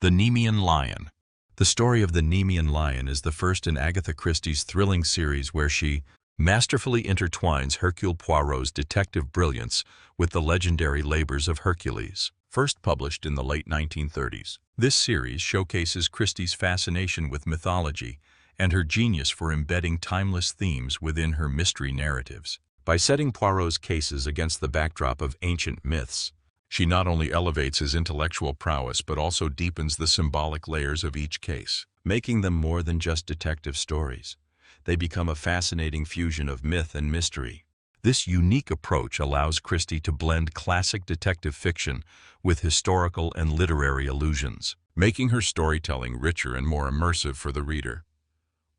The Nemean Lion. The story of the Nemean Lion is the first in Agatha Christie's thrilling series where she masterfully intertwines Hercule Poirot's detective brilliance with the legendary Labours of Hercules. First published in the late 1930s, this series showcases Christie's fascination with mythology and her genius for embedding timeless themes within her mystery narratives. By setting Poirot's cases against the backdrop of ancient myths, she not only elevates his intellectual prowess but also deepens the symbolic layers of each case, making them more than just detective stories. They become a fascinating fusion of myth and mystery. This unique approach allows Christie to blend classic detective fiction with historical and literary allusions, making her storytelling richer and more immersive for the reader.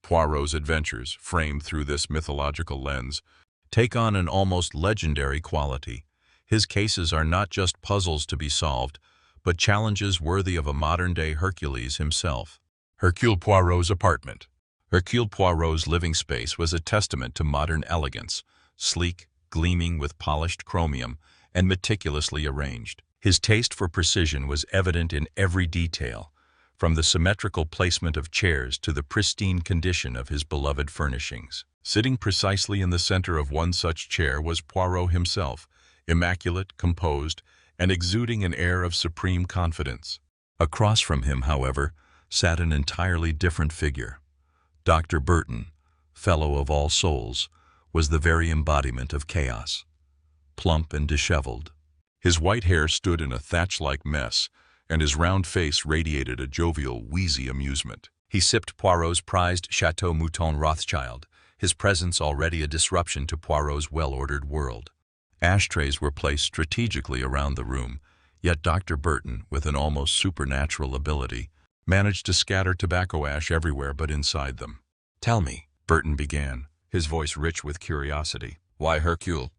Poirot's adventures, framed through this mythological lens, take on an almost legendary quality. His cases are not just puzzles to be solved, but challenges worthy of a modern-day Hercules himself. Hercule Poirot's apartment. Hercule Poirot's living space was a testament to modern elegance, sleek, gleaming with polished chromium, and meticulously arranged. His taste for precision was evident in every detail, from the symmetrical placement of chairs to the pristine condition of his beloved furnishings. Sitting precisely in the center of one such chair was Poirot himself, immaculate, composed, and exuding an air of supreme confidence. Across from him, however, sat an entirely different figure. Dr. Burton, Fellow of All Souls, was the very embodiment of chaos. Plump and disheveled, his white hair stood in a thatch-like mess, and his round face radiated a jovial, wheezy amusement. He sipped Poirot's prized Chateau Mouton Rothschild, his presence already a disruption to Poirot's well-ordered world. Ashtrays were placed strategically around the room, yet Dr. Burton, with an almost supernatural ability, managed to scatter tobacco ash everywhere but inside them. "Tell me," Burton began, his voice rich with curiosity. "Why Hercule?"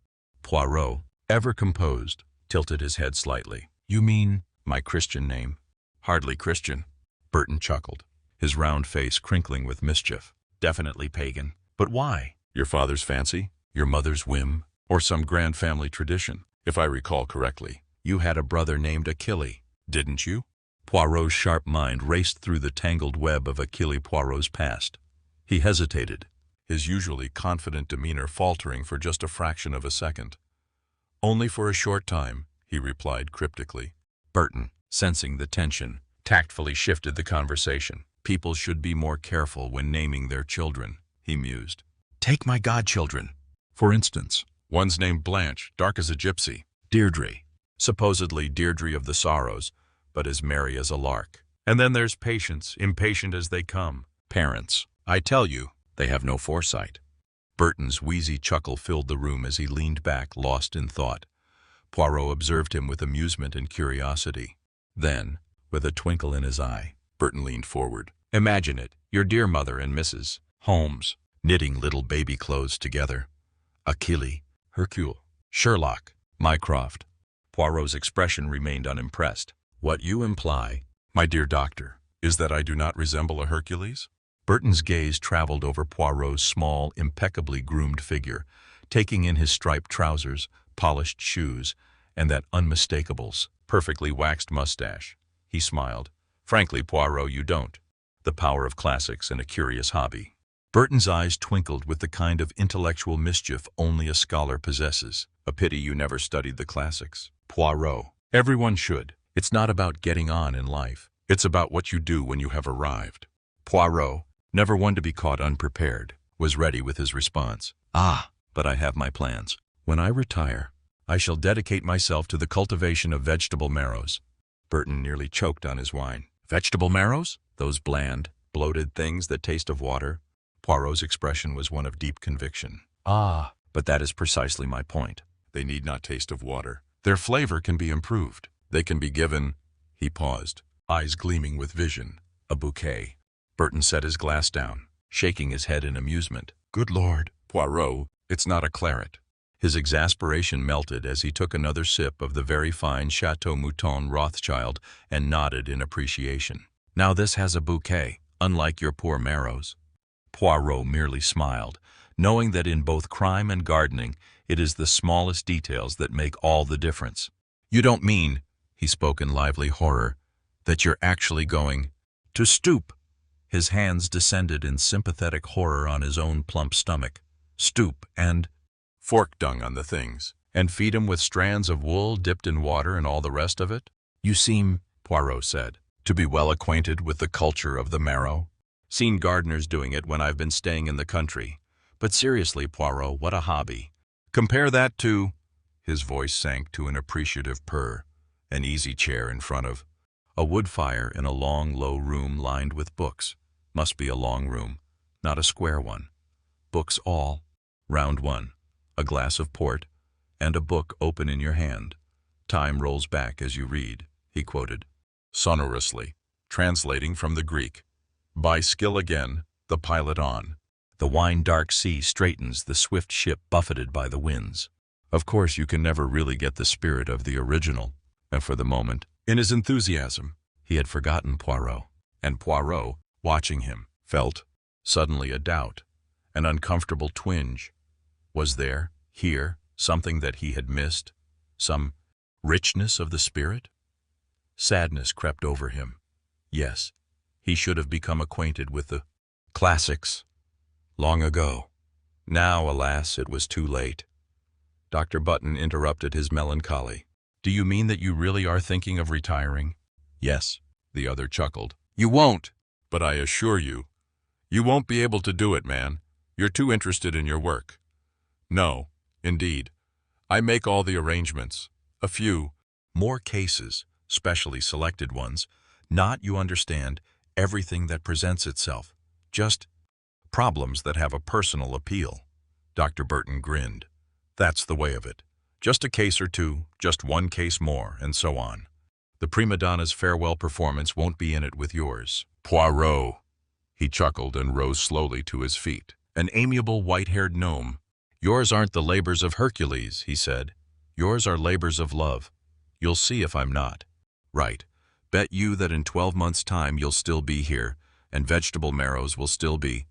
Poirot, ever composed, tilted his head slightly. "You mean my Christian name?" "Hardly Christian," Burton chuckled, his round face crinkling with mischief. "Definitely pagan. But why? Your father's fancy? Your mother's whim? Or some grand family tradition? If I recall correctly, you had a brother named Achille, didn't you?" Poirot's sharp mind raced through the tangled web of Achille Poirot's past. He hesitated, his usually confident demeanor faltering for just a fraction of a second. "Only for a short time," he replied cryptically. Burton, sensing the tension, tactfully shifted the conversation. "People should be more careful when naming their children," he mused. "Take my godchildren, for instance. One's named Blanche, dark as a gypsy. Deirdre, supposedly Deirdre of the Sorrows, but as merry as a lark. And then there's Patience, impatient as they come. Parents, I tell you, they have no foresight." Burton's wheezy chuckle filled the room as he leaned back, lost in thought. Poirot observed him with amusement and curiosity. Then, with a twinkle in his eye, Burton leaned forward. "Imagine it, your dear mother and Mrs. Holmes, knitting little baby clothes together. Achille, Hercule, Sherlock, Mycroft." Poirot's expression remained unimpressed. "What you imply, my dear doctor, is that I do not resemble a Hercules?" Burton's gaze traveled over Poirot's small, impeccably groomed figure, taking in his striped trousers, polished shoes, and that unmistakable, perfectly waxed mustache. He smiled. "Frankly, Poirot, you don't. The power of classics and a curious hobby." Burton's eyes twinkled with the kind of intellectual mischief only a scholar possesses. "A pity you never studied the classics." "Poirot, everyone should. It's not about getting on in life. It's about what you do when you have arrived." Poirot, never one to be caught unprepared, was ready with his response. "Ah, but I have my plans. When I retire, I shall dedicate myself to the cultivation of vegetable marrows." Burton nearly choked on his wine. "Vegetable marrows? Those bland, bloated things that taste of water?" Poirot's expression was one of deep conviction. "Ah, but that is precisely my point. They need not taste of water. Their flavor can be improved. They can be given—" He paused, eyes gleaming with vision. "A bouquet." Burton set his glass down, shaking his head in amusement. "Good Lord, Poirot, it's not a claret." His exasperation melted as he took another sip of the very fine Chateau Mouton Rothschild and nodded in appreciation. "Now this has a bouquet, unlike your poor marrows." Poirot merely smiled, knowing that in both crime and gardening, it is the smallest details that make all the difference. "You don't mean," he spoke in lively horror, that you're actually going to stoop. His hands descended in sympathetic horror on his own plump stomach. Stoop and fork dung on the things, and feed him with strands of wool dipped in water and all the rest of it? You seem, Poirot said, to be well acquainted with the culture of the marrow. Seen gardeners doing it when I've been staying in the country. But seriously, Poirot, what a hobby. Compare that to— His voice sank to an appreciative purr. An easy chair in front of a wood fire in a long, low room lined with books. Must be a long room, not a square one. Books all, round one, a glass of port, and a book open in your hand. Time rolls back as you read, he quoted, sonorously, translating from the Greek. By skill again, the pilot on. The wine-dark sea straightens the swift ship buffeted by the winds. Of course, you can never really get the spirit of the original, and for the moment, in his enthusiasm, he had forgotten Poirot, and Poirot, watching him, felt, suddenly, a doubt, an uncomfortable twinge. Was there, here, something that he had missed? Some richness of the spirit? Sadness crept over him. Yes, he should have become acquainted with the classics long ago. Now, alas, it was too late. Dr. Button interrupted his melancholy. Do you mean that you really are thinking of retiring? Yes, the other chuckled. You won't! But I assure you, you won't be able to do it, man. You're too interested in your work. No, indeed. I make all the arrangements. A few more cases, specially selected ones. Not, you understand, everything that presents itself. Just problems that have a personal appeal. Dr. Burton grinned. That's the way of it. Just a case or two, just one case more, and so on. The prima donna's farewell performance won't be in it with yours. Poirot! He chuckled and rose slowly to his feet. An amiable white-haired gnome. Yours aren't the Labours of Hercules, he said. Yours are labours of love. You'll see if I'm not. Right. Bet you that in 12 months' time you'll still be here, and vegetable marrows will still be.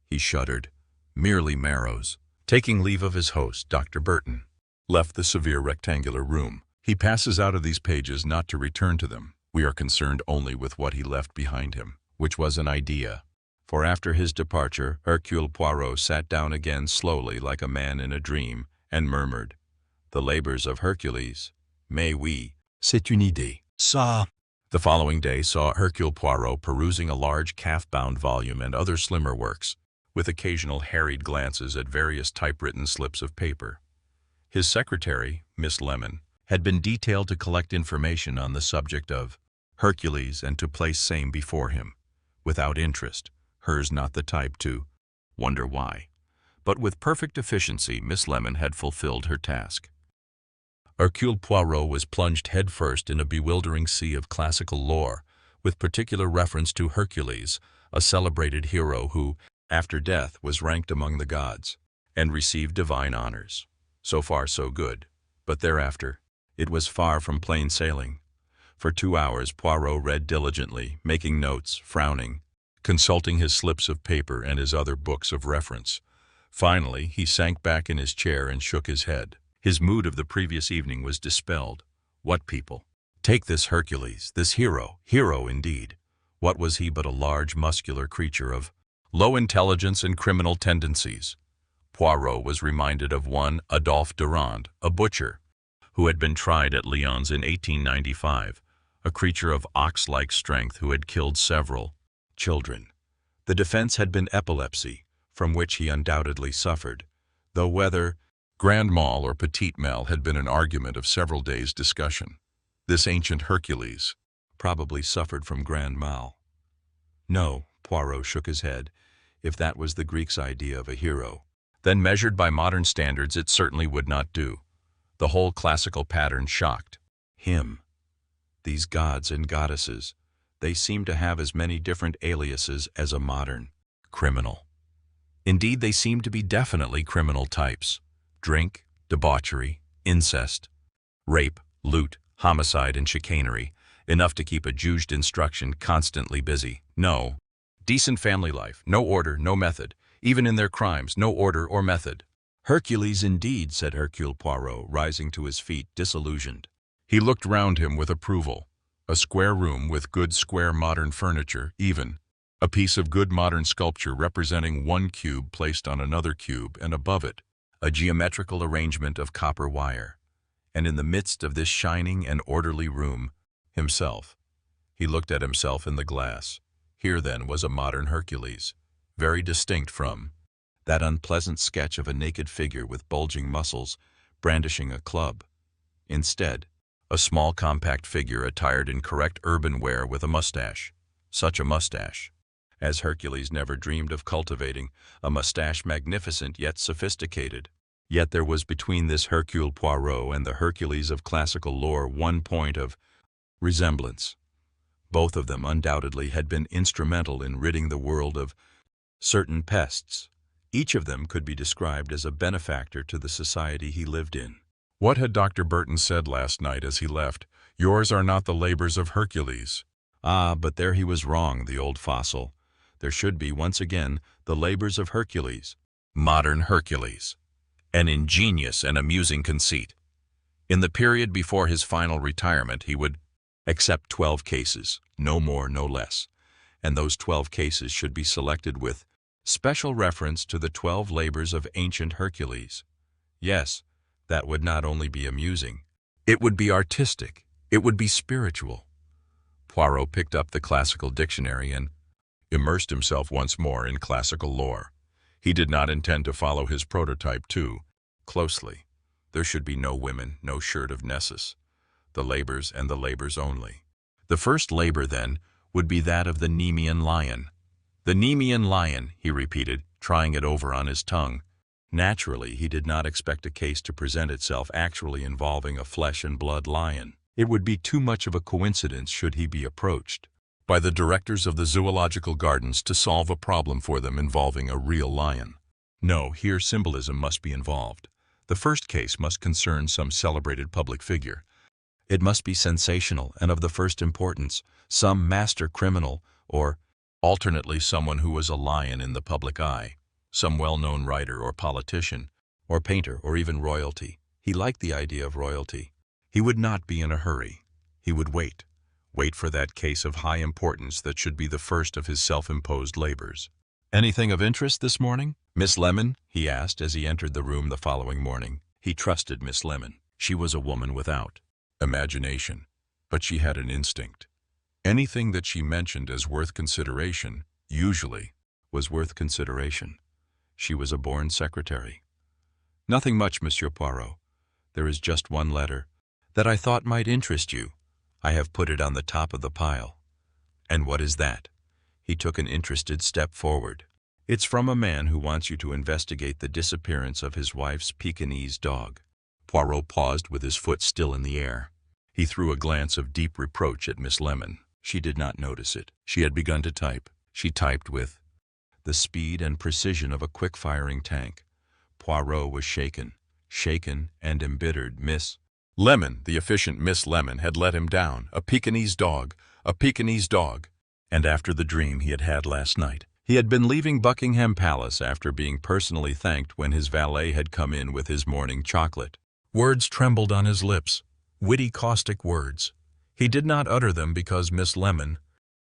He shuddered. Merely marrows. Taking leave of his host, Dr. Burton left the severe rectangular room. He passes out of these pages not to return to them. We are concerned only with what he left behind him, which was an idea. For after his departure, Hercule Poirot sat down again slowly like a man in a dream, and murmured, The Labours of Hercules. Mais oui, c'est une idée. Ça. The following day saw Hercule Poirot perusing a large calf-bound volume and other slimmer works, with occasional harried glances at various typewritten slips of paper. His secretary, Miss Lemon, had been detailed to collect information on the subject of Hercules and to place same before him, without interest, hers not the type to wonder why. But with perfect efficiency, Miss Lemon had fulfilled her task. Hercule Poirot was plunged headfirst in a bewildering sea of classical lore, with particular reference to Hercules, a celebrated hero who, after death, was ranked among the gods, and received divine honors. So far so good, but thereafter, it was far from plain sailing. For 2 hours Poirot read diligently, making notes, frowning, consulting his slips of paper and his other books of reference. Finally, he sank back in his chair and shook his head. His mood of the previous evening was dispelled. What people? Take this Hercules, this hero indeed. What was he but a large, muscular creature of low intelligence and criminal tendencies? Poirot was reminded of one Adolphe Durand, a butcher, who had been tried at Lyons in 1895, a creature of ox-like strength who had killed several children. The defense had been epilepsy, from which he undoubtedly suffered, though whether grand mal or petit mal had been an argument of several days' discussion. This ancient Hercules probably suffered from grand mal. No, Poirot shook his head, if that was the Greeks' idea of a hero. Then measured by modern standards, it certainly would not do. The whole classical pattern shocked him. These gods and goddesses, they seem to have as many different aliases as a modern criminal. Indeed, they seem to be definitely criminal types. Drink, debauchery, incest, rape, loot, homicide, and chicanery, enough to keep a juge d'instruction constantly busy. No, decent family life, no order, no method. Even in their crimes, no order or method. Hercules indeed, said Hercule Poirot, rising to his feet, disillusioned. He looked round him with approval. A square room with good square modern furniture, even. A piece of good modern sculpture representing one cube placed on another cube, and above it, a geometrical arrangement of copper wire. And in the midst of this shining and orderly room, himself. He looked at himself in the glass. Here then was a modern Hercules, very distinct from that unpleasant sketch of a naked figure with bulging muscles brandishing a club. Instead, a small compact figure attired in correct urban wear with a mustache. Such a mustache as Hercules never dreamed of cultivating, a mustache magnificent yet sophisticated. Yet there was between this Hercule Poirot and the Hercules of classical lore one point of resemblance. Both of them undoubtedly had been instrumental in ridding the world of certain pests. Each of them could be described as a benefactor to the society he lived in. What had Dr. Burton said last night as he left? Yours are not the labors of Hercules. Ah, but there he was wrong, the old fossil. There should be, once again, the labors of Hercules. Modern Hercules. An ingenious and amusing conceit. In the period before his final retirement, he would accept 12 cases, no more, no less. And those 12 cases should be selected with special reference to the 12 labors of ancient Hercules. Yes, that would not only be amusing, it would be artistic, it would be spiritual. Poirot picked up the classical dictionary and immersed himself once more in classical lore. He did not intend to follow his prototype too closely. There should be no women, no shirt of Nessus. The labors and the labors only. The first labor, then, would be that of the Nemean Lion. The Nemean Lion, he repeated, trying it over on his tongue. Naturally, he did not expect a case to present itself actually involving a flesh-and-blood lion. It would be too much of a coincidence should he be approached by the directors of the zoological gardens to solve a problem for them involving a real lion. No, here symbolism must be involved. The first case must concern some celebrated public figure. It must be sensational and of the first importance, some master criminal, or alternately someone who was a lion in the public eye, some well-known writer or politician, or painter, or even royalty. He liked the idea of royalty. He would not be in a hurry. He would wait for that case of high importance that should be the first of his self-imposed labors. "Anything of interest this morning, Miss Lemon?" he asked as he entered the room the following morning. He trusted Miss Lemon. She was a woman without imagination, but she had an instinct. Anything that she mentioned as worth consideration, usually, was worth consideration. She was a born secretary. "Nothing much, Monsieur Poirot. There is just one letter that I thought might interest you. I have put it on the top of the pile." "And what is that?" He took an interested step forward. "It's from a man who wants you to investigate the disappearance of his wife's Pekinese dog." Poirot paused with his foot still in the air. He threw a glance of deep reproach at Miss Lemon. She did not notice it. She had begun to type. She typed with the speed and precision of a quick-firing tank. Poirot was shaken and embittered. Miss Lemon, the efficient Miss Lemon, had let him down. A Pekinese dog. And after the dream he had had last night, he had been leaving Buckingham Palace after being personally thanked when his valet had come in with his morning chocolate. Words trembled on his lips, witty, caustic words. He did not utter them because Miss Lemon,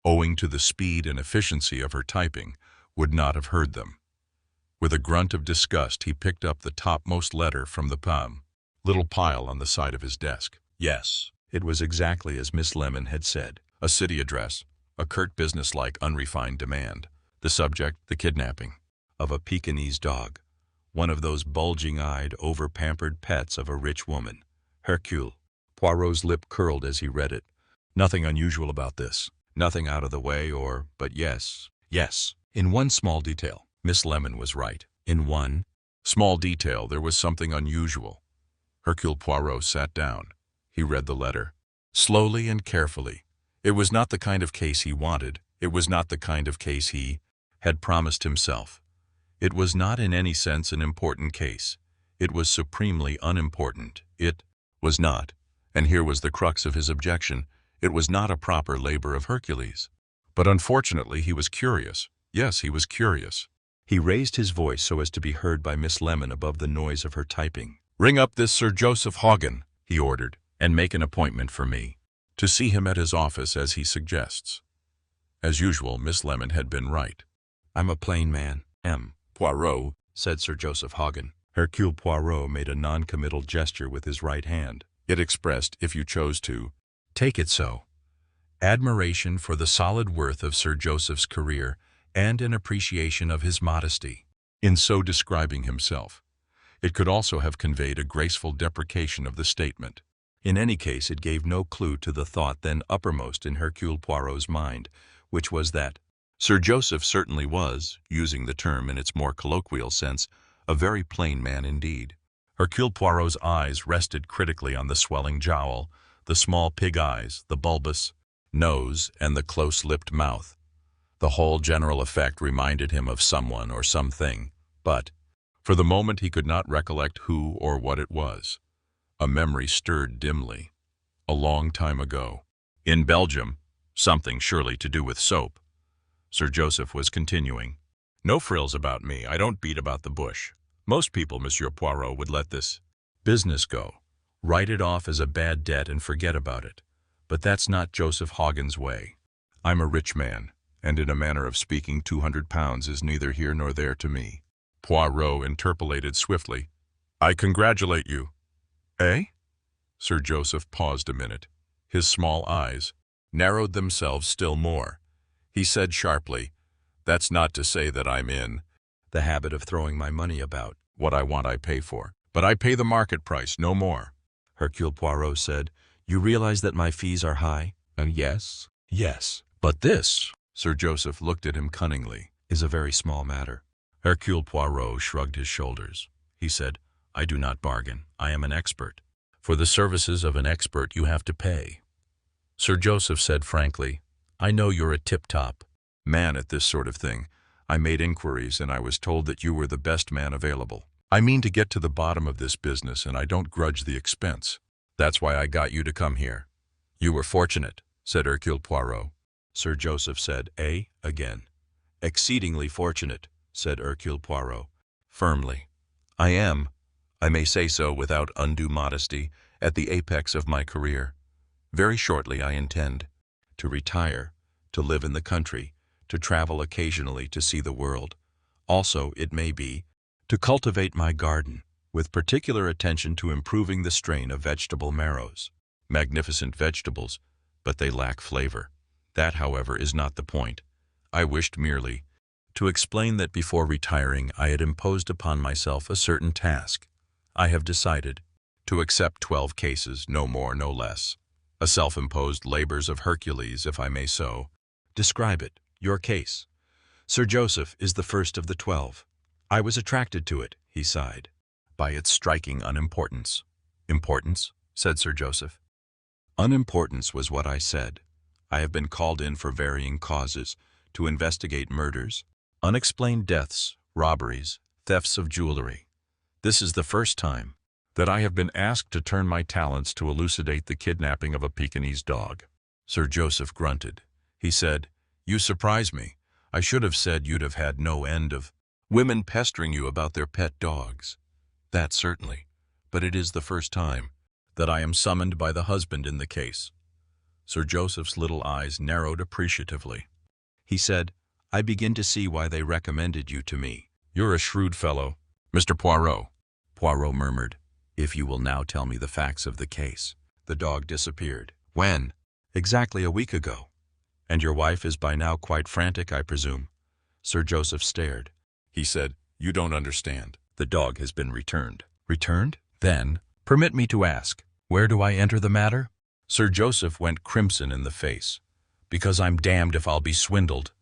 owing to the speed and efficiency of her typing, would not have heard them. With a grunt of disgust, he picked up the topmost letter from the little pile on the side of his desk. Yes, it was exactly as Miss Lemon had said. A city address, a curt businesslike unrefined demand. The subject, the kidnapping of a Pekinese dog, one of those bulging-eyed, over-pampered pets of a rich woman. Hercule. Poirot's lip curled as he read it. Nothing unusual about this. Nothing out of the way but yes. In one small detail, Miss Lemon was right. In one small detail, there was something unusual. Hercule Poirot sat down. He read the letter, slowly and carefully. It was not the kind of case he wanted. It was not the kind of case he had promised himself. It was not in any sense an important case. It was supremely unimportant. It was not, and here was the crux of his objection, it was not a proper labor of Hercules. But unfortunately he was curious. Yes, he was curious. He raised his voice so as to be heard by Miss Lemon above the noise of her typing. "Ring up this Sir Joseph Hawgan," he ordered, "and make an appointment for me." to see him at his office as he suggests. As usual, Miss Lemon had been right. I'm a plain man, M. Poirot, said Sir Joseph Hoggen. Hercule Poirot made a non-committal gesture with his right hand. It expressed, if you chose to, take it so, admiration for the solid worth of Sir Joseph's career and an appreciation of his modesty in so describing himself. It could also have conveyed a graceful deprecation of the statement. In any case, it gave no clue to the thought then uppermost in Hercule Poirot's mind, which was that Sir Joseph certainly was, using the term in its more colloquial sense, a very plain man indeed. Hercule Poirot's eyes rested critically on the swelling jowl, the small pig eyes, the bulbous nose, and the close-lipped mouth. The whole general effect reminded him of someone or something, but for the moment he could not recollect who or what it was. A memory stirred dimly. A long time ago. In Belgium, something surely to do with soap. Sir Joseph was continuing. No frills about me, I don't beat about the bush. Most people, Monsieur Poirot, would let this business go, write it off as a bad debt and forget about it. But that's not Joseph Hoggen's way. I'm a rich man, and in a manner of speaking, £200 is neither here nor there to me. Poirot interpolated swiftly. I congratulate you. Eh? Sir Joseph paused a minute. His small eyes narrowed themselves still more. He said sharply, that's not to say that I'm in the habit of throwing my money about. What I want I pay for. But I pay the market price, no more. Hercule Poirot said, You realize that my fees are high? Yes. Yes. But this, Sir Joseph looked at him cunningly, is a very small matter. Hercule Poirot shrugged his shoulders. He said, I do not bargain. I am an expert. For the services of an expert you have to pay. Sir Joseph said frankly, I know you're a tip-top man at this sort of thing. I made inquiries and I was told that you were the best man available. I mean to get to the bottom of this business and I don't grudge the expense. That's why I got you to come here. You were fortunate, said Hercule Poirot. Sir Joseph said, again. Exceedingly fortunate, said Hercule Poirot, firmly. I am, I may say so without undue modesty, at the apex of my career. Very shortly I intend to retire, to live in the country, to travel occasionally to see the world. Also, it may be, to cultivate my garden, with particular attention to improving the strain of vegetable marrows. Magnificent vegetables, but they lack flavor. That, however, is not the point. I wished merely to explain that before retiring I had imposed upon myself a certain task. I have decided to accept 12 cases, no more, no less. A self-imposed Labours of Hercules, if I may so describe it. Your case, Sir Joseph, is the first of the 12. I was attracted to it, he sighed, by its striking unimportance. Importance, said Sir Joseph. Unimportance was what I said. I have been called in for varying causes, to investigate murders, unexplained deaths, robberies, thefts of jewelry. This is the first time that I have been asked to turn my talents to elucidate the kidnapping of a Pekinese dog. Sir Joseph grunted. He said, You surprise me. I should have said you'd have had no end of women pestering you about their pet dogs. That certainly, but it is the first time that I am summoned by the husband in the case. Sir Joseph's little eyes narrowed appreciatively. He said, I begin to see why they recommended you to me. You're a shrewd fellow. Mr. Poirot. Poirot murmured, If you will now tell me the facts of the case. The dog disappeared. When? Exactly a week ago. And your wife is by now quite frantic, I presume. Sir Joseph stared. He said, You don't understand. The dog has been returned. Returned? Then, permit me to ask, where do I enter the matter? Sir Joseph went crimson in the face. Because I'm damned if I'll be swindled.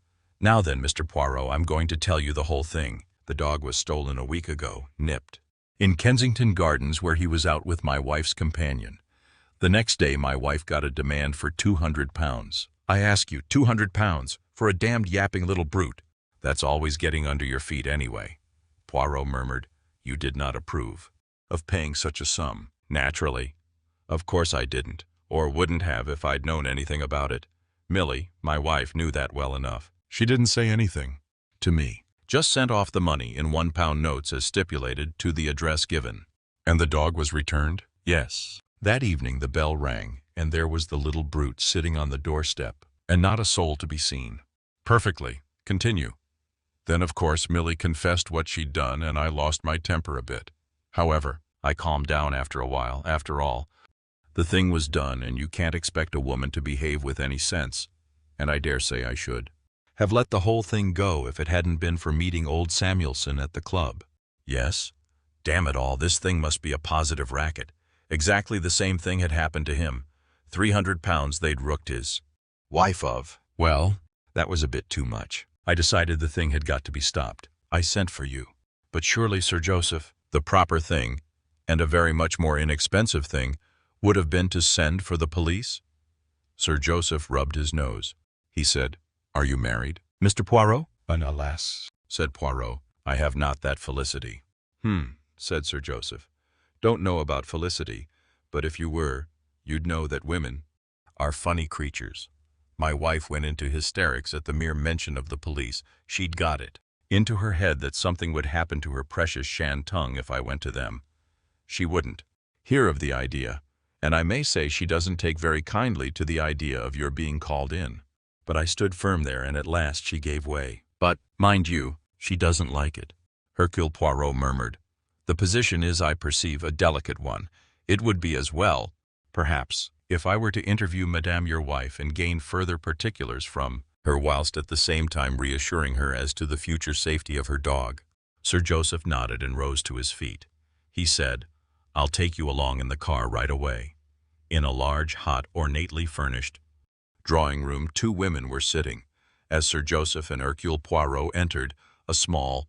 Now then, Mr. Poirot, I'm going to tell you the whole thing. The dog was stolen a week ago, nipped. In Kensington Gardens, where he was out with my wife's companion. The next day my wife got a demand for £200. I ask you, £200 for a damned yapping little brute. That's always getting under your feet anyway. Poirot murmured, You did not approve of paying such a sum. Naturally. Of course I didn't, or wouldn't have if I'd known anything about it. Millie, my wife, knew that well enough. She didn't say anything to me. Just sent off the money in £1 notes as stipulated to the address given. And the dog was returned? Yes. That evening the bell rang, and there was the little brute sitting on the doorstep, and not a soul to be seen. Perfectly. Continue. Then, of course, Millie confessed what she'd done, and I lost my temper a bit. However, I calmed down after a while. After all, the thing was done, and you can't expect a woman to behave with any sense, and I dare say I should have let the whole thing go if it hadn't been for meeting old Samuelson at the club. Yes? Damn it all, this thing must be a positive racket. Exactly the same thing had happened to him. 300 pounds they'd rooked his wife of. Well, that was a bit too much. I decided the thing had got to be stopped. I sent for you. But surely, Sir Joseph, the proper thing, and a very much more inexpensive thing, would have been to send for the police? Sir Joseph rubbed his nose. He said, "Are you married, Mr. Poirot?" "Alas," said Poirot, "I have not that felicity." Said Sir Joseph. "Don't know about felicity, but if you were, you'd know that women are funny creatures. My wife went into hysterics at the mere mention of the police. She'd got it into her head that something would happen to her precious Shantung if I went to them. She wouldn't hear of the idea, and I may say she doesn't take very kindly to the idea of your being called in. But I stood firm there, and at last she gave way. But, mind you, she doesn't like it." Hercule Poirot murmured, "The position is, I perceive, a delicate one. It would be as well, perhaps, if I were to interview Madame your wife and gain further particulars from her whilst at the same time reassuring her as to the future safety of her dog." Sir Joseph nodded and rose to his feet. He said, "I'll take you along in the car right away." In a large, hot, ornately furnished drawing-room, two women were sitting. As Sir Joseph and Hercule Poirot entered, a small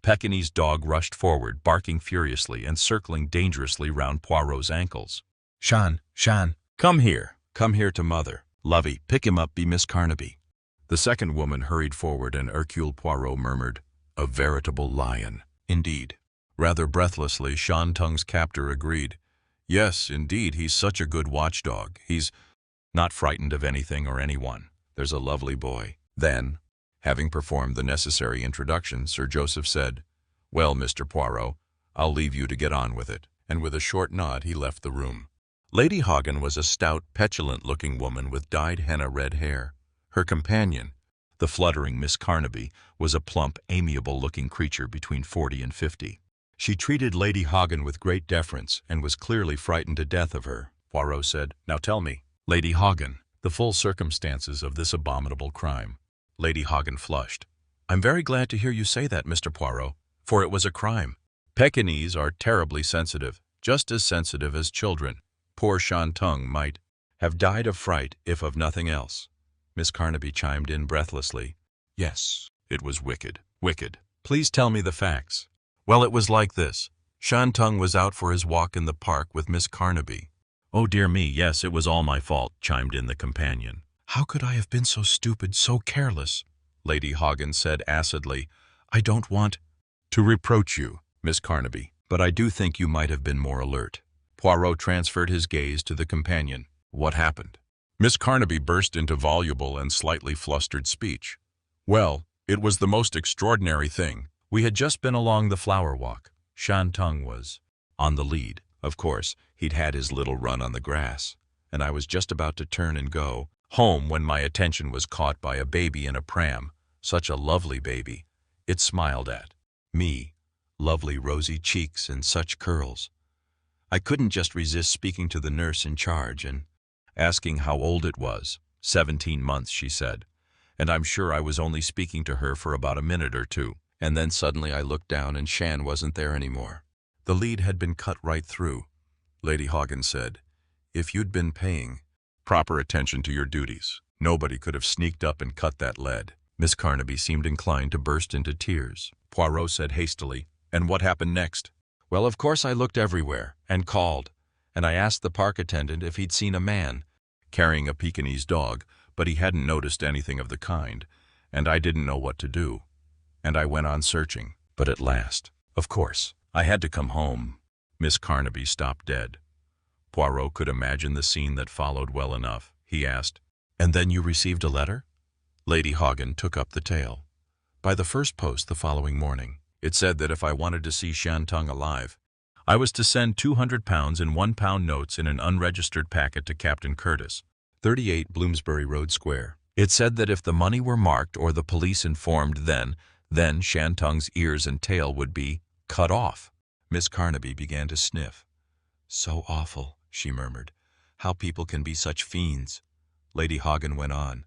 Pekinese dog rushed forward, barking furiously and circling dangerously round Poirot's ankles. Shan, come here to mother. Lovey, pick him up, be Miss Carnaby." The second woman hurried forward, and Hercule Poirot murmured, "A veritable lion, indeed." Rather breathlessly, Shantung's captor agreed. "Yes, indeed, he's such a good watchdog. He's not frightened of anything or anyone. There's a lovely boy." Then, having performed the necessary introduction, Sir Joseph said, "Well, Mr. Poirot, I'll leave you to get on with it," and with a short nod he left the room. Lady Hagen was a stout, petulant-looking woman with dyed henna red hair. Her companion, the fluttering Miss Carnaby, was a plump, amiable-looking creature between 40 and 50. She treated Lady Hagen with great deference and was clearly frightened to death of her. Poirot said, "Now tell me, Lady Hagen, the full circumstances of this abominable crime." Lady Hagen flushed. "I'm very glad to hear you say that, Mr. Poirot, for it was a crime. Pekinese are terribly sensitive, just as sensitive as children. Poor Shantung might have died of fright, if of nothing else." Miss Carnaby chimed in breathlessly. "Yes, it was wicked, wicked. Please tell me the facts." "Well, it was like this. Shantung was out for his walk in the park with Miss Carnaby." "Oh, dear me, yes, it was all my fault," chimed in the companion. "How could I have been so stupid, so careless?" Lady Hagen said acidly. "I don't want to reproach you, Miss Carnaby, but I do think you might have been more alert." Poirot transferred his gaze to the companion. "What happened?" Miss Carnaby burst into voluble and slightly flustered speech. "Well, it was the most extraordinary thing. We had just been along the flower walk. Shantung was on the lead. Of course, he'd had his little run on the grass, and I was just about to turn and go home when my attention was caught by a baby in a pram. Such a lovely baby. It smiled at me. Lovely rosy cheeks and such curls. I couldn't just resist speaking to the nurse in charge and asking how old it was. 17 months, she said. And I'm sure I was only speaking to her for about a minute or two. And then suddenly I looked down and Shan wasn't there anymore. The lead had been cut right through." Lady Hagen said, "If you'd been paying proper attention to your duties, nobody could have sneaked up and cut that lead." Miss Carnaby seemed inclined to burst into tears. Poirot said hastily, "And what happened next?" "Well, of course I looked everywhere, and called, and I asked the park attendant if he'd seen a man carrying a Pekinese dog, but he hadn't noticed anything of the kind, and I didn't know what to do. And I went on searching, but at last, of course, I had to come home." Miss Carnaby stopped dead. Poirot could imagine the scene that followed well enough. He asked, "And then you received a letter?" Lady Hagen took up the tale. "By the first post the following morning. It said that if I wanted to see Shantung alive, I was to send £200 in £1 notes in an unregistered packet to Captain Curtis, 38 Bloomsbury Road Square. It said that if the money were marked or the police informed, then Shantung's ears and tail would be cut off. Miss Carnaby began to sniff. "So awful," she murmured. "How people can be such fiends." Lady Hagen went on.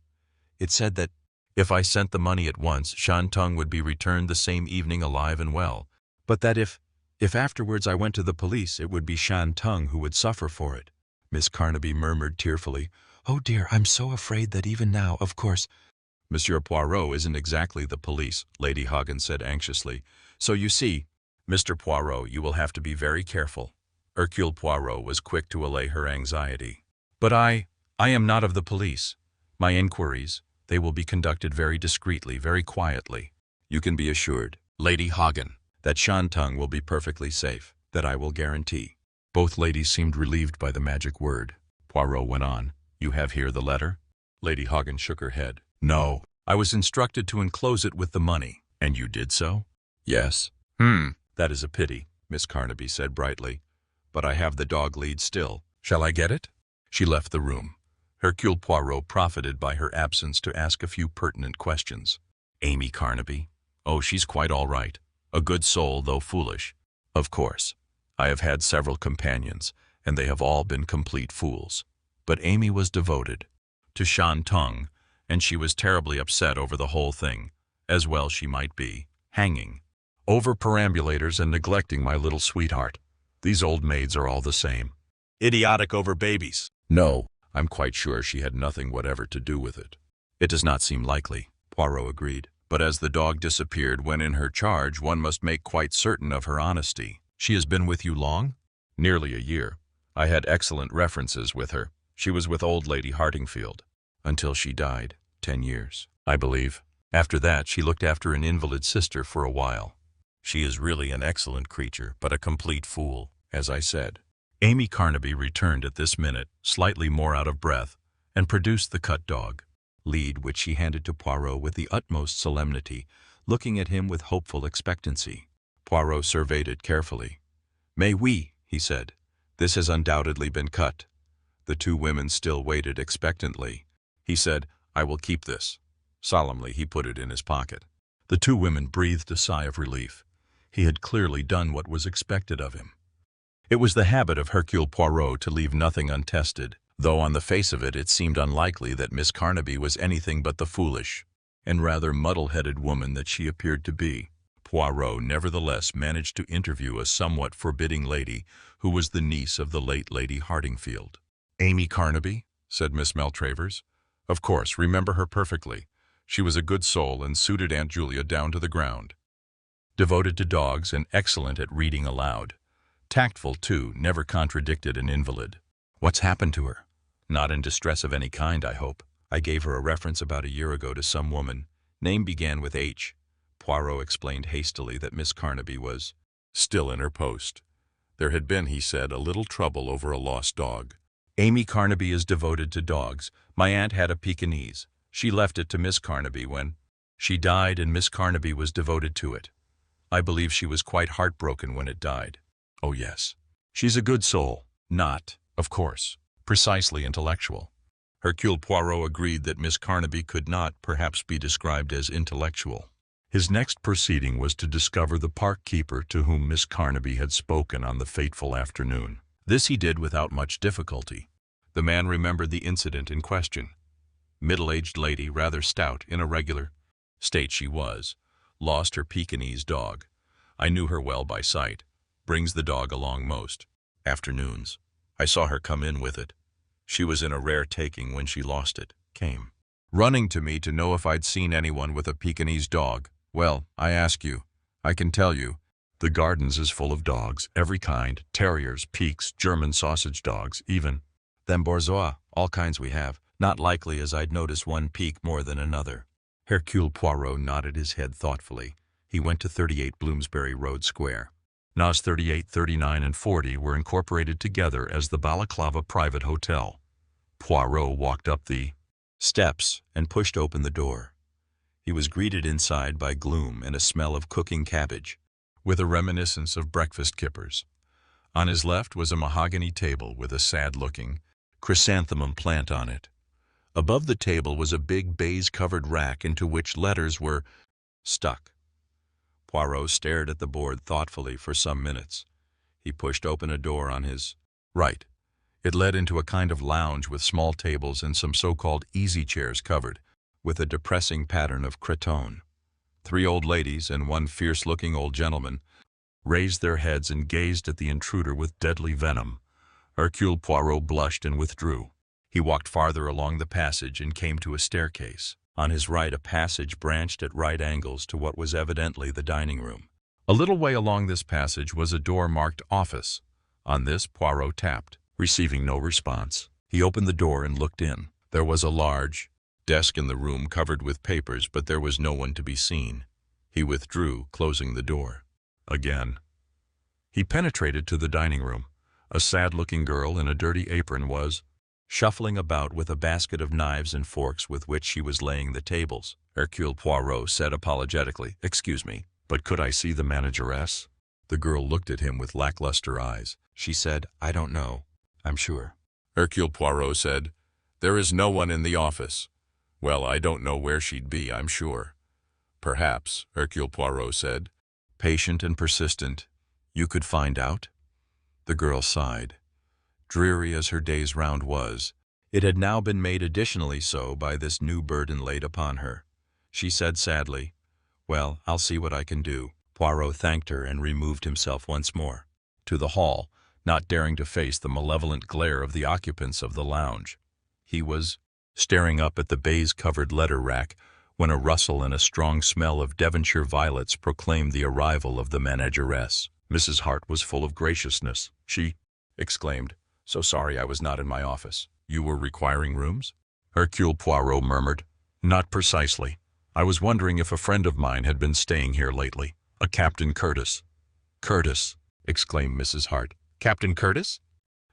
"It said that if I sent the money at once, Shantung would be returned the same evening alive and well, but that if afterwards I went to the police, it would be Shantung who would suffer for it." Miss Carnaby murmured tearfully, "Oh dear, I'm so afraid that even now, of course—" "Monsieur Poirot isn't exactly the police," Lady Hagen said anxiously. "So you see, Mr. Poirot, you will have to be very careful." Hercule Poirot was quick to allay her anxiety. "But I am not of the police. My inquiries, they will be conducted very discreetly, very quietly. You can be assured, Lady Hagen, that Shantung will be perfectly safe, that I will guarantee." Both ladies seemed relieved by the magic word. Poirot went on. "You have here the letter?" Lady Hagen shook her head. "No. I was instructed to enclose it with the money." "And you did so?" "Yes." "That is a pity," Miss Carnaby said brightly. "But I have the dog lead still. Shall I get it?" She left the room. Hercule Poirot profited by her absence to ask a few pertinent questions. "Amy Carnaby? Oh, she's quite all right. A good soul, though foolish. Of course. I have had several companions, and they have all been complete fools. But Amy was devoted to Shantung, and she was terribly upset over the whole thing, as well she might be, hanging over perambulators and neglecting my little sweetheart. These old maids are all the same. Idiotic over babies." "No, I'm quite sure she had nothing whatever to do with it." "It does not seem likely," Poirot agreed. "But as the dog disappeared when in her charge, one must make quite certain of her honesty." "She has been with you long?" "Nearly a year. I had excellent references with her. She was with old Lady Hartingfield until she died, 10 years, I believe. After that, she looked after an invalid sister for a while. She is really an excellent creature, but a complete fool, as I said." Amy Carnaby returned at this minute, slightly more out of breath, and produced the cut dog lead, which she handed to Poirot with the utmost solemnity, looking at him with hopeful expectancy. Poirot surveyed it carefully. "Mais oui," he said. "This has undoubtedly been cut." The two women still waited expectantly. He said, "I will keep this." Solemnly, he put it in his pocket. The two women breathed a sigh of relief. He had clearly done what was expected of him. It was the habit of Hercule Poirot to leave nothing untested, though on the face of it seemed unlikely that Miss Carnaby was anything but the foolish and rather muddle-headed woman that she appeared to be. Poirot nevertheless managed to interview a somewhat forbidding lady who was the niece of the late Lady Hartingfield. "Amy Carnaby?" said Miss Maltravers. "Of course, remember her perfectly. She was a good soul and suited Aunt Julia down to the ground. Devoted to dogs and excellent at reading aloud. Tactful, too, never contradicted an invalid." "What's happened to her?" "Not in distress of any kind, I hope. I gave her a reference about a year ago to some woman. Name began with H." Poirot explained hastily that Miss Carnaby was still in her post. There had been, he said, a little trouble over a lost dog. "Amy Carnaby is devoted to dogs. My aunt had a Pekinese. She left it to Miss Carnaby when she died, and Miss Carnaby was devoted to it. I believe she was quite heartbroken when it died." "Oh, yes. She's a good soul. Not, of course, precisely intellectual." Hercule Poirot agreed that Miss Carnaby could not, perhaps, be described as intellectual. His next proceeding was to discover the park keeper to whom Miss Carnaby had spoken on the fateful afternoon. This he did without much difficulty. The man remembered the incident in question. Middle-aged lady, rather stout, in a regular state she was. Lost her Pekinese dog. I knew her well by sight. Brings the dog along most afternoons. I saw her come in with it. She was in a rare taking when she lost it. Came running to me to know if I'd seen anyone with a Pekinese dog. Well, I ask you, I can tell you, the gardens is full of dogs, every kind, terriers, Peaks, German sausage dogs, even them bourgeois, all kinds we have. Not likely as I'd notice one Peak more than another." Hercule Poirot nodded his head thoughtfully. He went to 38 Bloomsbury Road Square. Nos 38, 39, and 40 were incorporated together as the Balaclava Private Hotel. Poirot walked up the steps and pushed open the door. He was greeted inside by gloom and a smell of cooking cabbage, with a reminiscence of breakfast kippers. On his left was a mahogany table with a sad-looking chrysanthemum plant on it. Above the table was a big baize-covered rack into which letters were stuck. Poirot stared at the board thoughtfully for some minutes. He pushed open a door on his right. It led into a kind of lounge with small tables and some so-called easy chairs covered with a depressing pattern of cretonne. 3 old ladies and 1 fierce-looking old gentleman raised their heads and gazed at the intruder with deadly venom. Hercule Poirot blushed and withdrew. He walked farther along the passage and came to a staircase. On his right, a passage branched at right angles to what was evidently the dining room. A little way along this passage was a door marked Office. On this, Poirot tapped. Receiving no response, he opened the door and looked in. There was a large desk in the room covered with papers, but there was no one to be seen. He withdrew, closing the door. Again, he penetrated to the dining room. A sad-looking girl in a dirty apron was shuffling about with a basket of knives and forks with which she was laying the tables. Hercule Poirot said apologetically, "Excuse me, but could I see the manageress?" The girl looked at him with lackluster eyes. She said, "I don't know, I'm sure." Hercule Poirot said, "There is no one in the office." "Well, I don't know where she'd be, I'm sure." "Perhaps," Hercule Poirot said, patient and persistent, "you could find out?" The girl sighed. Dreary as her day's round was, it had now been made additionally so by this new burden laid upon her. She said sadly, "Well, I'll see what I can do." Poirot thanked her and removed himself once more to the hall, not daring to face the malevolent glare of the occupants of the lounge. He was staring up at the baize-covered letter rack when a rustle and a strong smell of Devonshire violets proclaimed the arrival of the manageress. Mrs. Hart was full of graciousness. She exclaimed, "So sorry I was not in my office." "You were requiring rooms?" Hercule Poirot murmured. "Not precisely. I was wondering if a friend of mine had been staying here lately. A Captain Curtis." "Curtis!" exclaimed Mrs. Hart. "Captain Curtis?"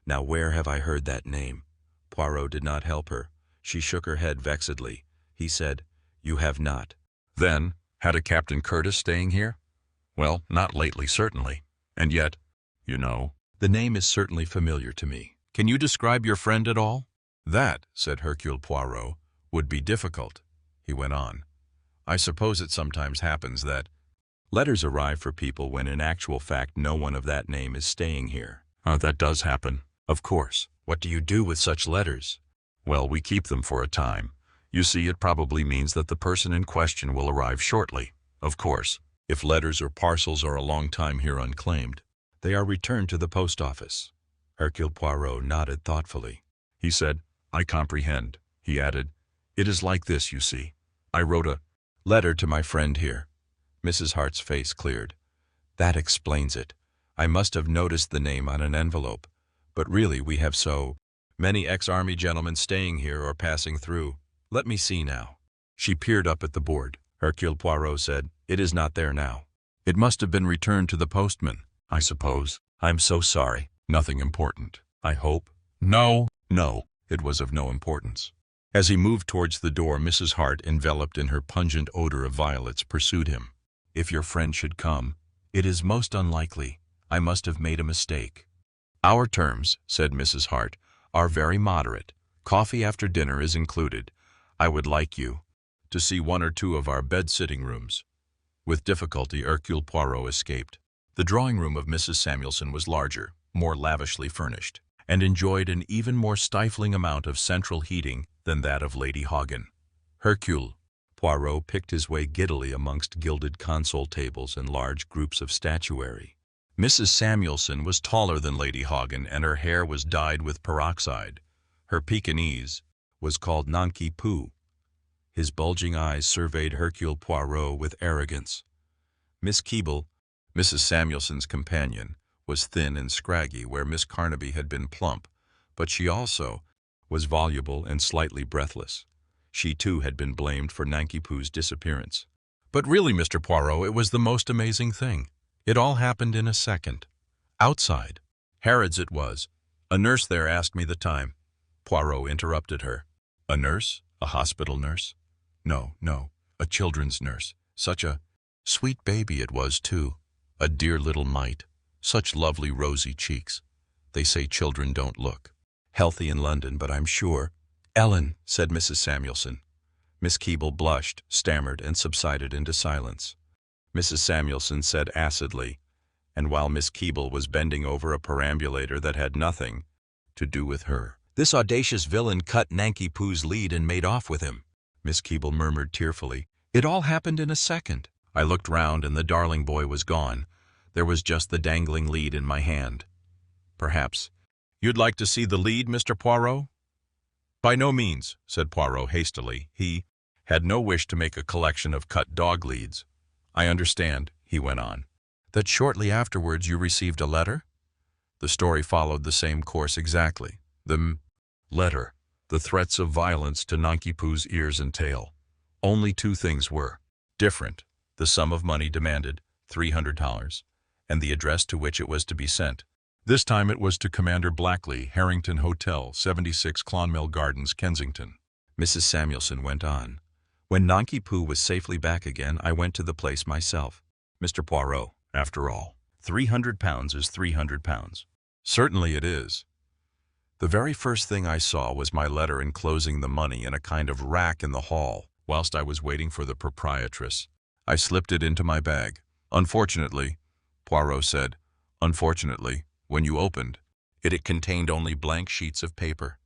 "Now where have I heard that name?" Poirot did not help her. She shook her head vexedly. He said, "You have not." "Then, had a Captain Curtis staying here?" "Well, not lately, certainly. And yet, you know, the name is certainly familiar to me. Can you describe your friend at all?" "That," said Hercule Poirot, "would be difficult." He went on, "I suppose it sometimes happens that letters arrive for people when in actual fact no one of that name is staying here." "That does happen." "Of course. What do you do with such letters?" "Well, we keep them for a time. You see, it probably means that the person in question will arrive shortly. Of course, if letters or parcels are a long time here unclaimed, they are returned to the post office." Hercule Poirot nodded thoughtfully. He said, "I comprehend." He added, "It is like this, you see. I wrote a letter to my friend here." Mrs. Hart's face cleared. "That explains it. I must have noticed the name on an envelope. But really we have so many ex-army gentlemen staying here or passing through. Let me see now." She peered up at the board. Hercule Poirot said, "It is not there now. It must have been returned to the postman, I suppose." "I'm so sorry." "Nothing important, I hope?" "No, no." It was of no importance. As he moved towards the door, Mrs. Hart, enveloped in her pungent odor of violets, pursued him. "If your friend should come, it is most unlikely. I must have made a mistake." "Our terms," said Mrs. Hart, "are very moderate. Coffee after dinner is included. I would like you to see 1 or 2 of our bed-sitting rooms." With difficulty, Hercule Poirot escaped. The drawing-room of Mrs. Samuelson was larger, more lavishly furnished, and enjoyed an even more stifling amount of central heating than that of Lady Haughton. Hercule Poirot picked his way giddily amongst gilded console tables and large groups of statuary. Mrs. Samuelson was taller than Lady Haughton, and her hair was dyed with peroxide. Her Pekinese was called Nanki Poo. His bulging eyes surveyed Hercule Poirot with arrogance. Miss Keble, Mrs. Samuelson's companion, was thin and scraggy where Miss Carnaby had been plump, but she also was voluble and slightly breathless. She too had been blamed for Nanki Poo's disappearance. "But really, Mr. Poirot, it was the most amazing thing. It all happened in a second. Outside. Harrods it was. A nurse there asked me the time." Poirot interrupted her. "A nurse? A hospital nurse?" "No, no, a children's nurse. Such a sweet baby it was, too. A dear little mite. Such lovely rosy cheeks. They say children don't look healthy in London, but I'm sure. Ellen, said Mrs. Samuelson. Miss Keble blushed, stammered, and subsided into silence. Mrs. Samuelson said acidly, and while Miss Keble was bending over a perambulator that had nothing to do with her, "This audacious villain cut Nanki Poo's lead and made off with him." Miss Keble murmured tearfully, "It all happened in a second." I looked round and the darling boy was gone. There was just the dangling lead in my hand. "Perhaps you'd like to see the lead, Mr. Poirot?" "By no means," said Poirot hastily. He had no wish to make a collection of cut dog leads. "I understand," he went on, "that shortly afterwards you received a letter?" The story followed the same course exactly. The letter, the threats of violence to Nanki Poo's ears and tail. Only two things were different: the sum of money demanded, $300, and the address to which it was to be sent. This time it was to Commander Blackley, Harrington Hotel, 76 Clonmel Gardens, Kensington. Mrs. Samuelson went on. "When Nanki Poo was safely back again, I went to the place myself. Mr. Poirot, after all, £300 is £300. Certainly it is. The very first thing I saw was my letter enclosing the money in a kind of rack in the hall. Whilst I was waiting for the proprietress, I slipped it into my bag. Unfortunately," Poirot said, "unfortunately, when you opened it, it contained only blank sheets of paper."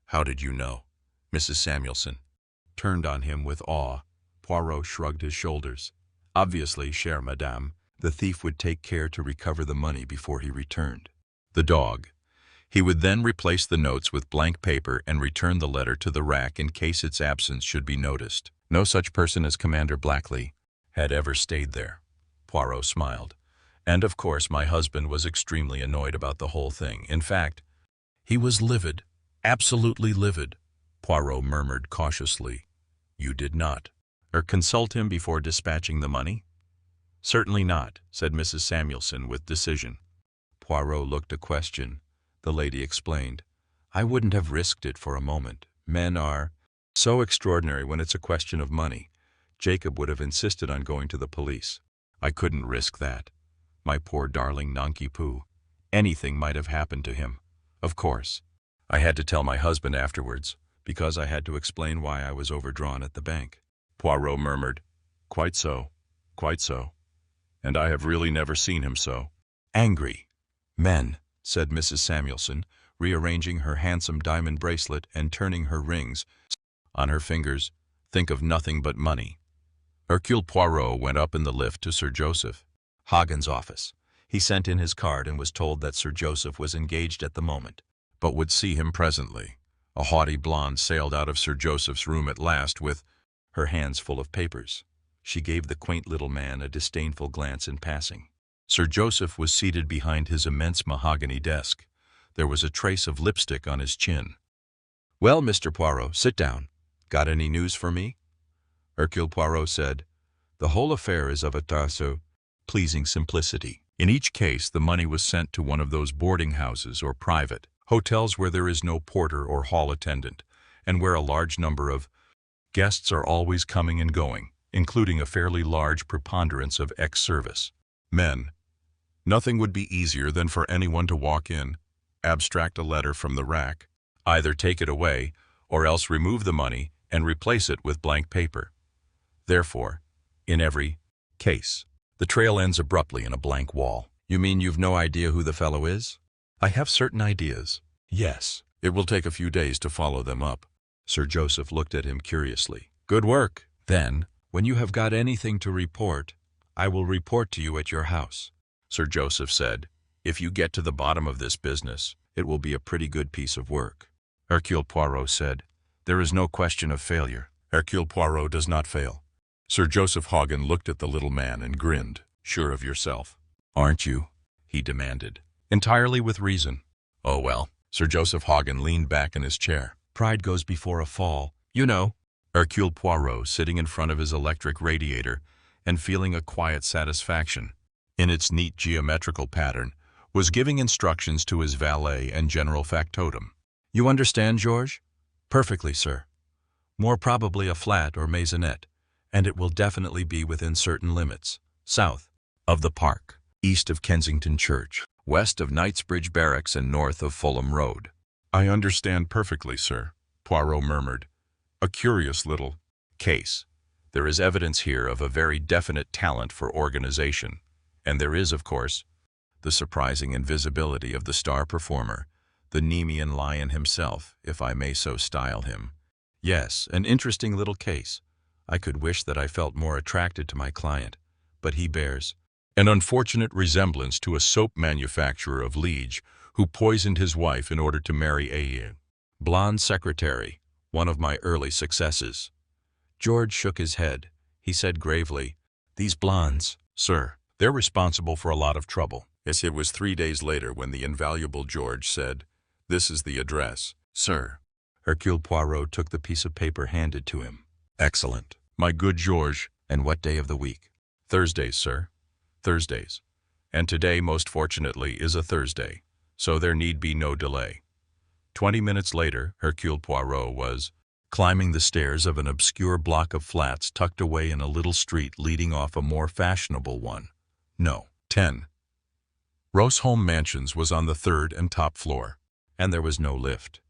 "How did you know?" Mrs. Samuelson turned on him with awe. Poirot shrugged his shoulders. "Obviously, chère madame, the thief would take care to recover the money before he returned the dog. He would then replace the notes with blank paper and return the letter to the rack in case its absence should be noticed. No such person as Commander Blackley had ever stayed there." Poirot smiled. "And of course my husband was extremely annoyed about the whole thing. In fact, he was livid, absolutely livid." Poirot murmured cautiously, "You did not consult him before dispatching the money?" "Certainly not," said Mrs. Samuelson with decision. Poirot looked a question. The lady explained, "I wouldn't have risked it for a moment. Men are so extraordinary when it's a question of money. Jacob would have insisted on going to the police. I couldn't risk that. My poor darling Nanki Poo. Anything might have happened to him. Of course, I had to tell my husband afterwards, because I had to explain why I was overdrawn at the bank." Poirot murmured, "Quite so, quite so. And I have really never seen him so angry." "Men," said Mrs. Samuelson, rearranging her handsome diamond bracelet and turning her rings on her fingers, "think of nothing but money." Hercule Poirot went up in the lift to Sir Joseph Hoggin's office. He sent in his card and was told that Sir Joseph was engaged at the moment, but would see him presently. A haughty blonde sailed out of Sir Joseph's room at last with her hands full of papers. She gave the quaint little man a disdainful glance in passing. Sir Joseph was seated behind his immense mahogany desk. There was a trace of lipstick on his chin. "Well, Mr. Poirot, sit down. Got any news for me?" Hercule Poirot said, "The whole affair is of a so pleasing simplicity. In each case, the money was sent to one of those boarding houses or private hotels where there is no porter or hall attendant, and where a large number of guests are always coming and going, including a fairly large preponderance of ex-service men. Nothing would be easier than for anyone to walk in, abstract a letter from the rack, either take it away, or else remove the money and replace it with blank paper. Therefore, in every case, the trail ends abruptly in a blank wall." "You mean you've no idea who the fellow is?" "I have certain ideas. Yes, it will take a few days to follow them up." Sir Joseph looked at him curiously. "Good work. Then, when you have got anything to report, I will report to you at your house." Sir Joseph said, "If you get to the bottom of this business, it will be a pretty good piece of work." Hercule Poirot said, "There is no question of failure." "Hercule Poirot does not fail." Sir Joseph Hoggin looked at the little man and grinned. "Sure of yourself, aren't you?" he demanded. "Entirely with reason." "Oh well." Sir Joseph Hoggin leaned back in his chair. "Pride goes before a fall, you know." Hercule Poirot, sitting in front of his electric radiator and feeling a quiet satisfaction in its neat geometrical pattern, was giving instructions to his valet and general factotum. "You understand, Georges?" "Perfectly, sir. More probably a flat or maisonette, and it will definitely be within certain limits, south of the park." east of Kensington Church, west of Knightsbridge Barracks and north of Fulham Road. I understand perfectly, sir, Poirot murmured. A curious little Case. There is evidence here of a very definite talent for organization, and there is, of course, the surprising invisibility of the star performer, the Nemean Lion himself, if I may so style him. Yes, an interesting little case. I could wish that I felt more attracted to my client, but he bears an unfortunate resemblance to a soap manufacturer of Liege who poisoned his wife in order to marry a blonde secretary, one of my early successes. George shook his head. He said gravely, "These blondes, sir, they're responsible for a lot of trouble." Yes, it was 3 days later when the invaluable George said, "This is the address, sir." Hercule Poirot took the piece of paper handed to him. "Excellent, my good George." "And what day of the week?" "Thursdays, sir. Thursdays. And today, most fortunately, is a Thursday, so there need be no delay." 20 minutes later, Hercule Poirot was climbing the stairs of an obscure block of flats tucked away in a little street leading off a more fashionable one. No, 10. Roseholme Mansions was on the 3rd and top floor, and there was no lift.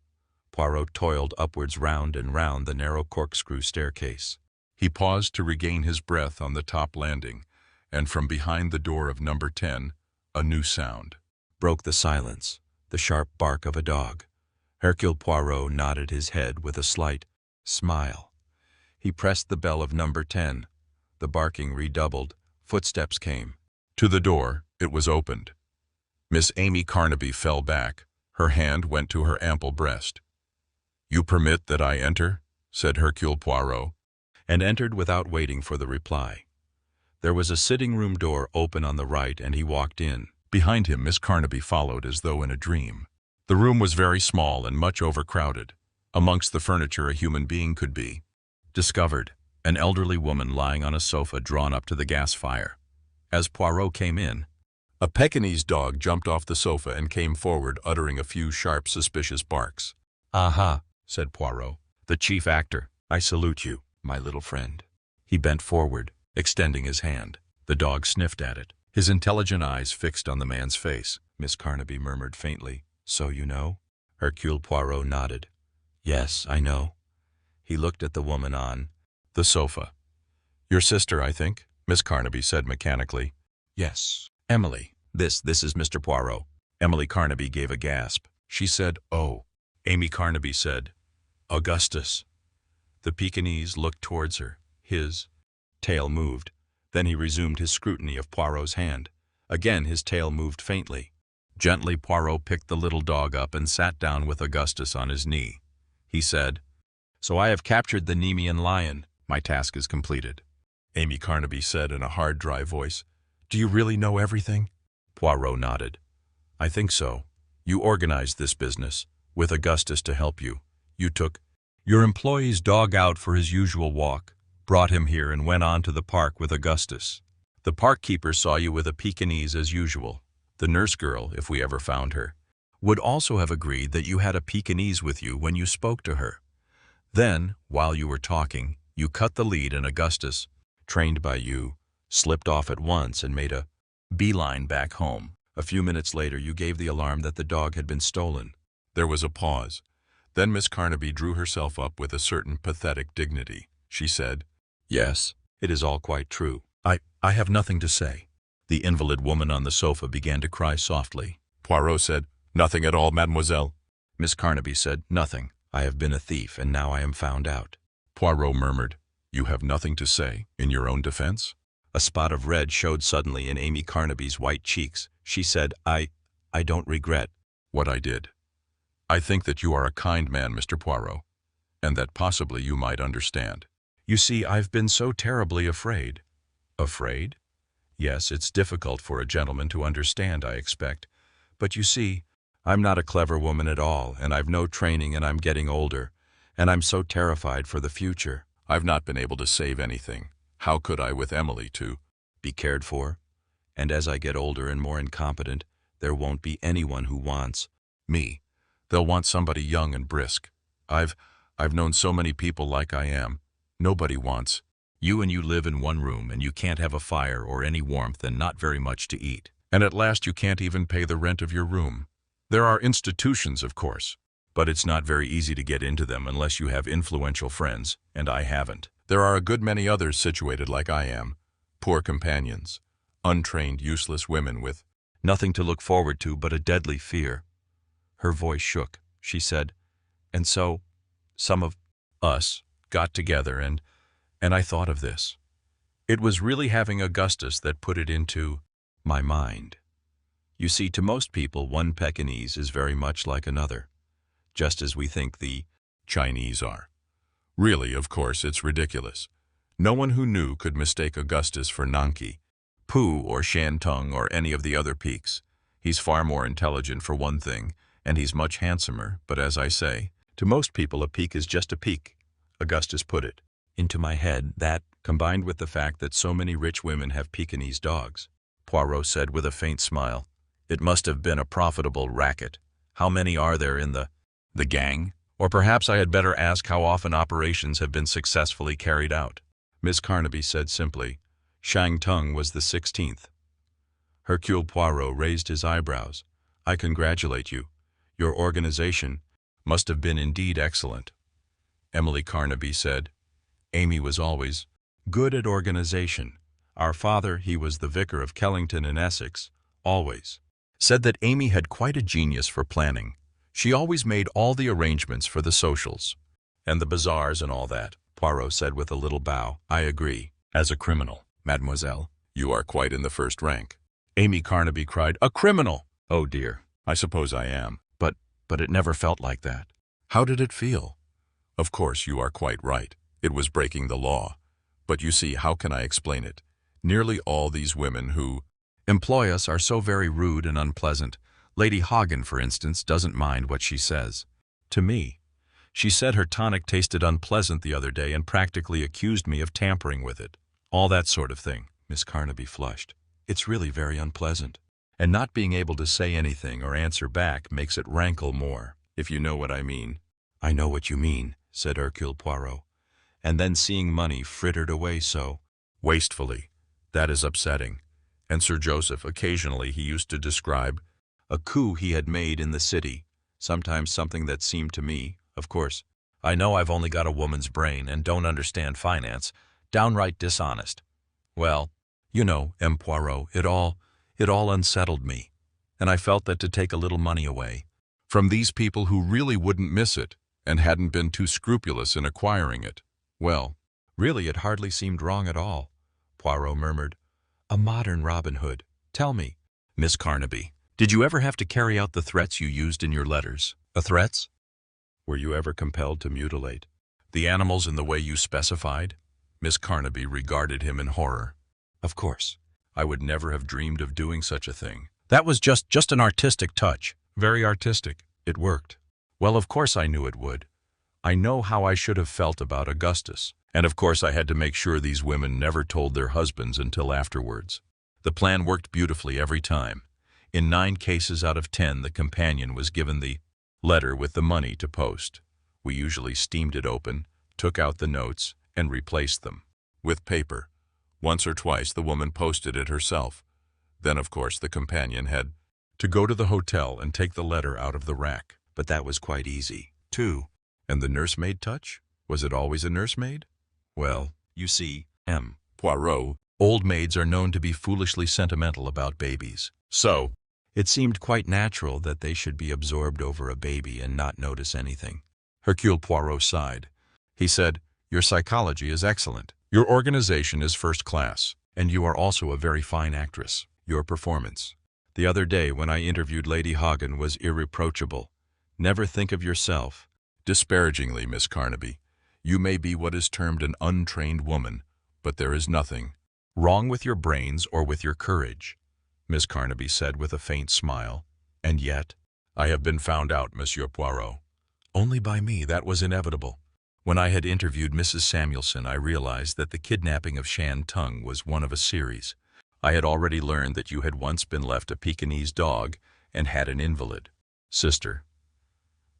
Poirot toiled upwards round and round the narrow corkscrew staircase. He paused to regain his breath on the top landing, and from behind the door of number 10, a new sound broke the silence, the sharp bark of a dog. Hercule Poirot nodded his head with a slight smile. He pressed the bell of number 10. The barking redoubled. Footsteps came. To the door, it was opened. Miss Amy Carnaby fell back. Her hand went to her ample breast. "You permit that I enter?" said Hercule Poirot, and entered without waiting for the reply. There was a sitting-room door open on the right, and he walked in. Behind him, Miss Carnaby followed as though in a dream. The room was very small and much overcrowded. Amongst the furniture a human being could be discovered, an elderly woman lying on a sofa drawn up to the gas fire. As Poirot came in, a Pekinese dog jumped off the sofa and came forward, uttering a few sharp, suspicious barks. "Aha," said Poirot. "The chief actor. I salute you, my little friend." He bent forward, extending his hand. The dog sniffed at it, his intelligent eyes fixed on the man's face. Miss Carnaby murmured faintly, "So you know?" Hercule Poirot nodded. "Yes, I know." He looked at the woman on the sofa. "Your sister, I think," Miss Carnaby said mechanically. "Yes, Emily. This is Mr. Poirot." Emily Carnaby gave a gasp. She said, "Oh." Amy Carnaby said, "Augustus." The Pekinese looked towards her. His tail moved. Then he resumed his scrutiny of Poirot's hand. Again his tail moved faintly. Gently Poirot picked the little dog up and sat down with Augustus on his knee. He said, "So I have captured the Nemean Lion. My task is completed." Amy Carnaby said in a hard, dry voice, "Do you really know everything?" Poirot nodded. "I think so. You organized this business, with Augustus to help you. You took your employee's dog out for his usual walk, brought him here and went on to the park with Augustus. The park keeper saw you with a Pekinese as usual. The nurse girl, if we ever found her, would also have agreed that you had a Pekinese with you when you spoke to her. Then, while you were talking, you cut the lead and Augustus, trained by you, slipped off at once and made a beeline back home. A few minutes later you gave the alarm that the dog had been stolen." There was a pause. Then Miss Carnaby drew herself up with a certain pathetic dignity. She said, "Yes, it is all quite true. I have nothing to say." The invalid woman on the sofa began to cry softly. Poirot said, "Nothing at all, mademoiselle." Miss Carnaby said, "Nothing. I have been a thief, and now I am found out." Poirot murmured, "You have nothing to say in your own defense?" A spot of red showed suddenly in Amy Carnaby's white cheeks. She said, I don't regret what I did. I think that you are a kind man, Mr. Poirot, and that possibly you might understand. You see, I've been so terribly afraid." "Afraid?" "Yes, it's difficult for a gentleman to understand, I expect. But you see, I'm not a clever woman at all, and I've no training, and I'm getting older, and I'm so terrified for the future. I've not been able to save anything. How could I with Emily to be cared for? And as I get older and more incompetent, there won't be anyone who wants me. They'll want somebody young and brisk. I've known so many people like I am. Nobody wants you, and you live in one room, and you can't have a fire or any warmth and not very much to eat. And at last you can't even pay the rent of your room. There are institutions, of course, but it's not very easy to get into them unless you have influential friends, and I haven't. There are a good many others situated like I am, poor companions, untrained, useless women with Nothing to look forward to but a deadly fear. Her voice shook. She said, and so, some of us got together and I thought of this. It was really having Augustus that put it into my mind. You see, to most people, one Pekinese is very much like another, just as we think the Chinese are. Really, of course, it's ridiculous. No one who knew could mistake Augustus for Nanki, Pu or Shantung or any of the other peaks. He's far more intelligent for one thing, and he's much handsomer, but as I say, to most people a peak is just a peak, Augustus put it into my head. That, combined with the fact that so many rich women have Pekinese dogs, Poirot said with a faint smile. It must have been a profitable racket. How many are there in the gang? Or perhaps I had better ask how often operations have been successfully carried out. Miss Carnaby said simply, Shantung was the 16th. Hercule Poirot raised his eyebrows. I congratulate you. Your organization must have been indeed excellent. Emily Carnaby said, Amy was always good at organization. Our father, he was the vicar of Kellington in Essex, always said that Amy had quite a genius for planning. She always made all the arrangements for the socials and the bazaars and all that. Poirot said with a little bow, I agree. As a criminal, mademoiselle, you are quite in the first rank. Amy Carnaby cried, a criminal! Oh dear, I suppose I am. But it never felt like that. How did it feel? Of course, you are quite right. It was breaking the law. But you see, how can I explain it? Nearly all these women who employ us are so very rude and unpleasant. Lady Hagen, for instance, doesn't mind what she says. To me. She said her tonic tasted unpleasant the other day and practically accused me of tampering with it. All that sort of thing. Miss Carnaby flushed. It's really very unpleasant. And not being able to say anything or answer back makes it rankle more, if you know what I mean. I know what you mean, said Hercule Poirot. And then seeing money frittered away so wastefully, that is upsetting. And Sir Joseph, occasionally he used to describe a coup he had made in the city, sometimes something that seemed to me, of course, I know I've only got a woman's brain and don't understand finance, downright dishonest. Well, you know, M. Poirot, it all unsettled me, and I felt that to take a little money away from these people who really wouldn't miss it and hadn't been too scrupulous in acquiring it, well, really it hardly seemed wrong at all. Poirot murmured, a modern Robin Hood. Tell me, Miss Carnaby, did you ever have to carry out the threats you used in your letters? Threats? Were you ever compelled to mutilate the animals in the way you specified? Miss Carnaby regarded him in horror. Of course. I would never have dreamed of doing such a thing. That was just an artistic touch. Very artistic. It worked. Well, of course I knew it would. I know how I should have felt about Augustus. And of course I had to make sure these women never told their husbands until afterwards. The plan worked beautifully every time. In 9 cases out of 10, the companion was given the letter with the money to post. We usually steamed it open, took out the notes, and replaced them with paper. Once or twice the woman posted it herself. Then, of course, the companion had to go to the hotel and take the letter out of the rack. But that was quite easy, too. And the nursemaid touch? Was it always a nursemaid? Well, you see, M. Poirot, old maids are known to be foolishly sentimental about babies. So, it seemed quite natural that they should be absorbed over a baby and not notice anything. Hercule Poirot sighed. He said, your psychology is excellent. Your organization is first class, and you are also a very fine actress. Your performance the other day when I interviewed Lady Hagen was irreproachable. Never think of yourself disparagingly, Miss Carnaby. You may be what is termed an untrained woman, but there is nothing wrong with your brains or with your courage, Miss Carnaby said with a faint smile. And yet, I have been found out, Monsieur Poirot. Only by me. That was inevitable. When I had interviewed Mrs. Samuelson, I realized that the kidnapping of Shantung was one of a series. I had already learned that you had once been left a Pekinese dog and had an invalid sister.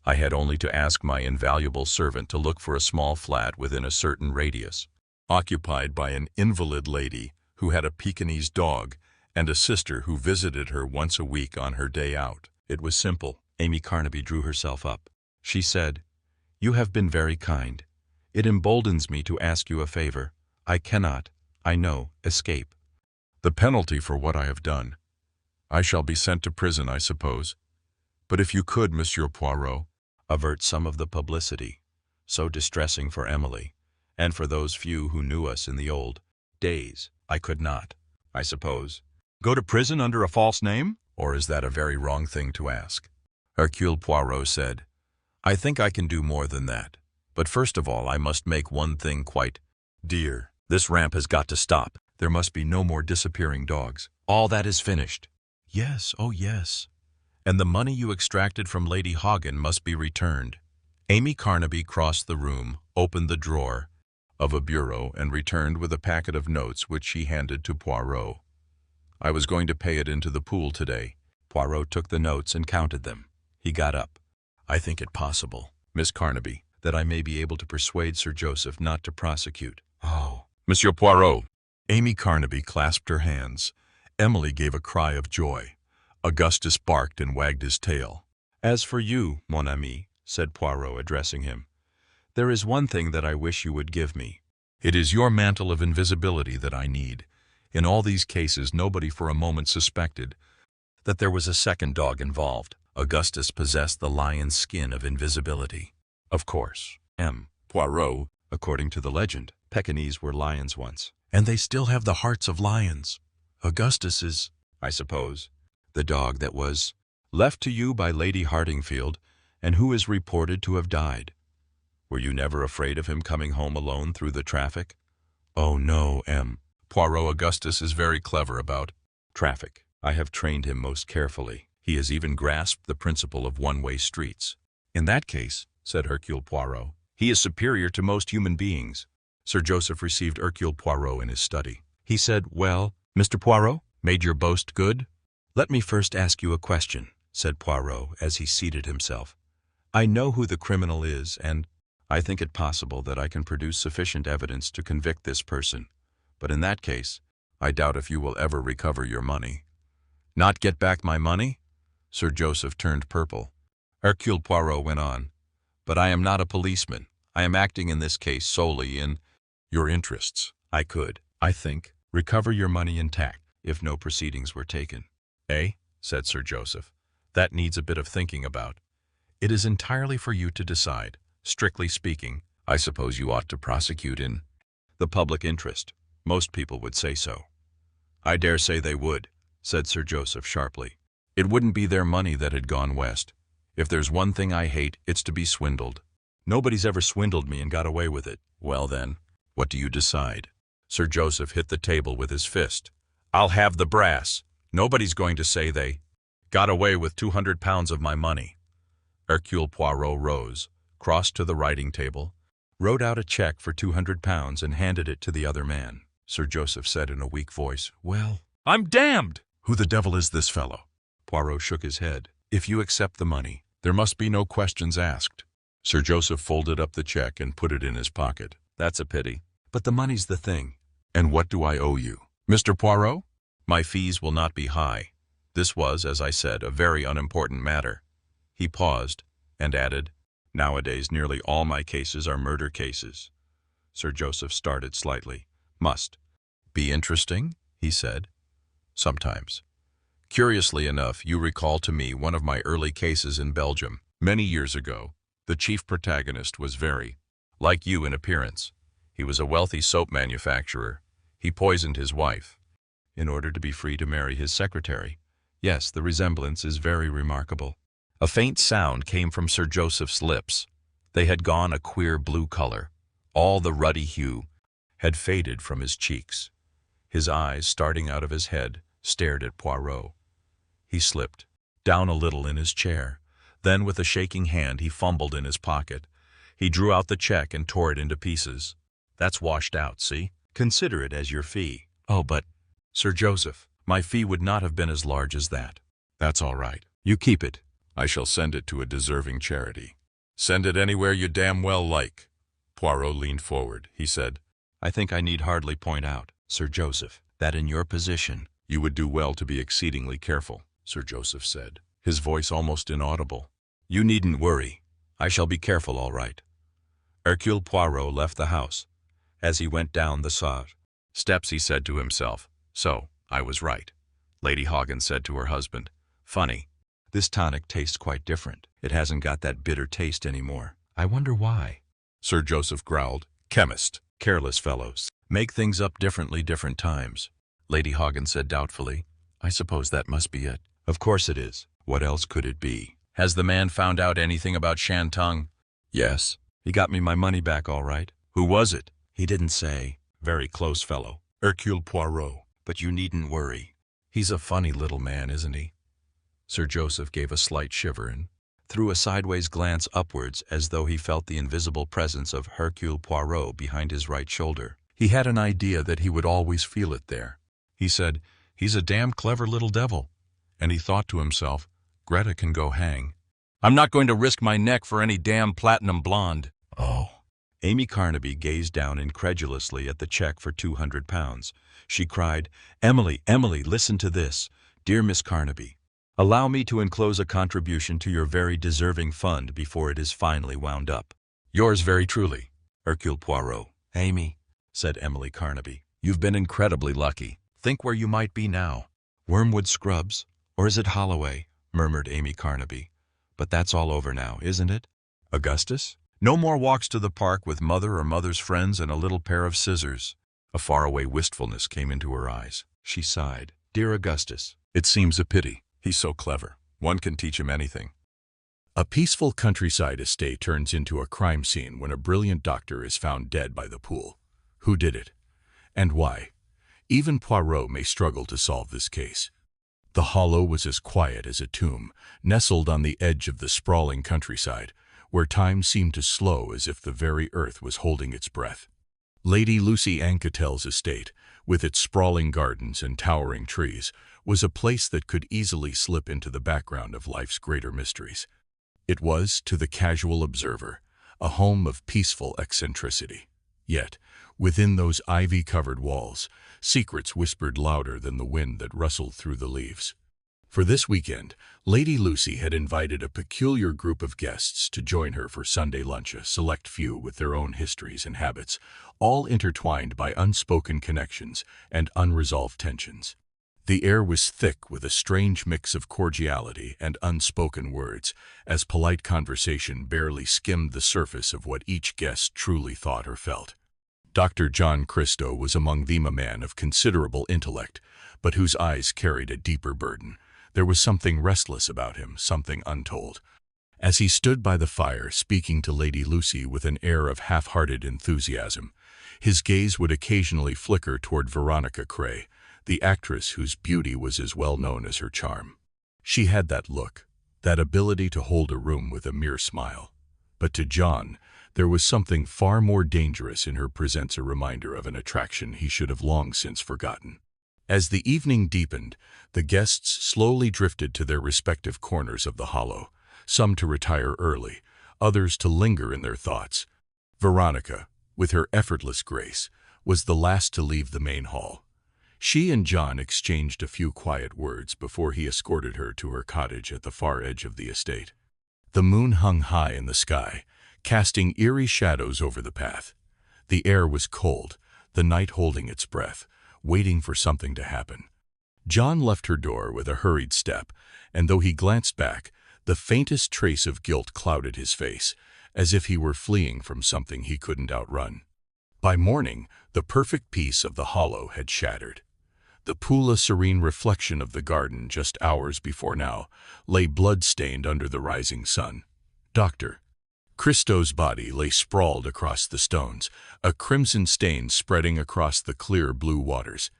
I had only to ask my invaluable servant to look for a small flat within a certain radius, occupied by an invalid lady who had a Pekinese dog, and a sister who visited her once a week on her day out. It was simple. Amy Carnaby drew herself up. She said, "You have been very kind. It emboldens me to ask you a favor. I cannot, I know, escape." "The penalty for what I have done. I shall be sent to prison, I suppose. But if you could, Monsieur Poirot, avert some of the publicity, so distressing for Emily, and for those few who knew us in the old days. I could not, I suppose, go to prison under a false name? Or is that a very wrong thing to ask?" Hercule Poirot said, "I think I can do more than that. But first of all, I must make one thing quite dear. This ramp has got to stop. There must be no more disappearing dogs. All that is finished." "Yes, oh yes. And the money you extracted from Lady Haughton must be returned." Amy Carnaby crossed the room, opened the drawer of a bureau, and returned with a packet of notes which she handed to Poirot. "I was going to pay it into the pool today." Poirot took the notes and counted them. He got up. "I think it possible, Miss Carnaby, that I may be able to persuade Sir Joseph not to prosecute." "Oh, Monsieur Poirot." Amy Carnaby clasped her hands. Emily gave a cry of joy. Augustus barked and wagged his tail. "As for you, mon ami," said Poirot, addressing him, "there is one thing that I wish you would give me. "It is your mantle of invisibility that I need. In all these cases, nobody for a moment suspected that there was a second dog involved. Augustus possessed the lion's skin of invisibility. Of course, Poirot, according to the legend, Pekinese were lions once, and they still have the hearts of lions. Augustus is, I suppose, the dog that was left to you by Lady Hartingfield, and who is reported to have died. Were you never afraid of him coming home alone through the traffic?" "Oh no, Poirot. Augustus is very clever about traffic. I have trained him most carefully. He has even grasped the principle of one-way streets." "In that case," said Hercule Poirot, "he is superior to most human beings." Sir Joseph received Hercule Poirot in his study. He said, "Well, Mr. Poirot, made your boast good?" "Let me first ask you a question," said Poirot as he seated himself. "I know who the criminal is, and I think it possible that I can produce sufficient evidence to convict this person. But in that case, "I doubt if you will ever recover your money." "Not get back my money?" Sir Joseph turned purple. Hercule Poirot went on, "But I am not a policeman. I am acting in this case solely in your interests. I could, I think, recover your money intact if no proceedings were taken." "Eh?" said Sir Joseph. "That needs a bit of thinking about. It is entirely for you to decide. Strictly speaking, I suppose you ought to prosecute in the public interest. Most people would say so." "I dare say they would," said Sir Joseph sharply. "It wouldn't be their money that had gone west. If there's one thing I hate, it's to be swindled. Nobody's ever swindled me and got away with it." "Well then, what do you decide?" Sir Joseph hit the table with his fist. "I'll have the brass. Nobody's going to say they got away with 200 pounds of my money." Hercule Poirot rose, crossed to the writing table, wrote out a check for 200 pounds and handed it to the other man. Sir Joseph said in a weak voice, "Well, I'm damned!" "Who the devil is this fellow?" Poirot shook his head. "If you accept the money, there must be no questions asked." Sir Joseph folded up the check and put it in his pocket. "That's a pity. But the money's the thing." "And what do I owe you?" "Mr. Poirot?" "My fees will not be high. This was, as I said, a very unimportant matter." He paused and added, "Nowadays nearly all my cases are murder cases." Sir Joseph started slightly. "Must be interesting," he said. "Sometimes. Curiously enough, you recall to me one of my early cases in Belgium. Many years ago, the chief protagonist was very like you in appearance. He was a wealthy soap manufacturer. He poisoned his wife in order to be free to marry his secretary. Yes, the resemblance is very remarkable." A faint sound came from Sir Joseph's lips. They had gone a queer blue color. All the ruddy hue had faded from his cheeks. His eyes, starting out of his head, stared at Poirot. He slipped down a little in his chair. Then, with a shaking hand, he fumbled in his pocket. He drew out the check and tore it into pieces. "That's washed out, see? Consider it as your fee." "Oh, but, Sir Joseph, my fee would not have been as large as that." "That's all right. You keep it." I shall send it to a deserving charity." "Send it anywhere you damn well like." Poirot leaned forward. He said, "I think I need hardly point out, Sir Joseph, that in your position You would do well to be exceedingly careful, Sir Joseph said, his voice almost inaudible. You needn't worry. I shall be careful, all right. Hercule Poirot left the house. As he went down the Steps, he said to himself. So, I was right. Lady Hoggins said to her husband. Funny. This tonic tastes quite different. It hasn't got that bitter taste anymore. I wonder why. Sir Joseph growled. Chemist. Careless fellows. Make things up differently different times. Lady Hoggins said doubtfully. I suppose that must be it. Of course it is. What else could it be? Has the man found out anything about Shantung? Yes. He got me my money back all right. Who was it? He didn't say. Very close fellow. Hercule Poirot. But you needn't worry. He's a funny little man, isn't he? Sir Joseph gave a slight shiver and threw a sideways glance upwards as though he felt the invisible presence of Hercule Poirot behind his right shoulder. He had an idea that he would always feel it there. He said, he's a damn clever little devil. And he thought to himself, Greta can go hang. I'm not going to risk my neck for any damn platinum blonde. Oh. Amy Carnaby gazed down incredulously at the check for £200. She cried, Emily, Emily, listen to this. Dear Miss Carnaby, allow me to enclose a contribution to your very deserving fund before it is finally wound up. Yours very truly, Hercule Poirot. Amy, said Emily Carnaby. You've been incredibly lucky. Think where you might be now. Wormwood Scrubs? Or is it Holloway? Murmured Amy Carnaby. But that's all over now, isn't it? Augustus? No more walks to the park with mother or mother's friends and a little pair of scissors. A faraway wistfulness came into her eyes. She sighed. Dear Augustus. It seems a pity. He's so clever. One can teach him anything. A peaceful countryside estate turns into a crime scene when a brilliant doctor is found dead by the pool. Who did it? And why? Even Poirot may struggle to solve this case. The hollow was as quiet as a tomb, nestled on the edge of the sprawling countryside, where time seemed to slow as if the very earth was holding its breath. Lady Lucy Anquetel's estate, with its sprawling gardens and towering trees, was a place that could easily slip into the background of life's greater mysteries. It was, to the casual observer, a home of peaceful eccentricity. Yet, within those ivy-covered walls, secrets whispered louder than the wind that rustled through the leaves. For this weekend, Lady Lucy had invited a peculiar group of guests to join her for Sunday lunch, a select few with their own histories and habits, all intertwined by unspoken connections and unresolved tensions. The air was thick with a strange mix of cordiality and unspoken words, as polite conversation barely skimmed the surface of what each guest truly thought or felt. Dr. John Christo was among them, a man of considerable intellect, but whose eyes carried a deeper burden. There was something restless about him, something untold. As he stood by the fire, speaking to Lady Lucy with an air of half-hearted enthusiasm, his gaze would occasionally flicker toward Veronica Cray, the actress whose beauty was as well known as her charm. She had that look, that ability to hold a room with a mere smile. But to John, there was something far more dangerous in her presence, a reminder of an attraction he should have long since forgotten. As the evening deepened, the guests slowly drifted to their respective corners of the hollow, some to retire early, others to linger in their thoughts. Veronica, with her effortless grace, was the last to leave the main hall. She and John exchanged a few quiet words before he escorted her to her cottage at the far edge of the estate. The moon hung high in the sky, casting eerie shadows over the path. The air was cold, the night holding its breath, waiting for something to happen. John left her door with a hurried step, and though he glanced back, the faintest trace of guilt clouded his face, as if he were fleeing from something he couldn't outrun. By morning, the perfect peace of the hollow had shattered. The pool, a serene reflection of the garden just hours before now, lay blood-stained under the rising sun. Dr. Christo's body lay sprawled across the stones, a crimson stain spreading across the clear blue waters.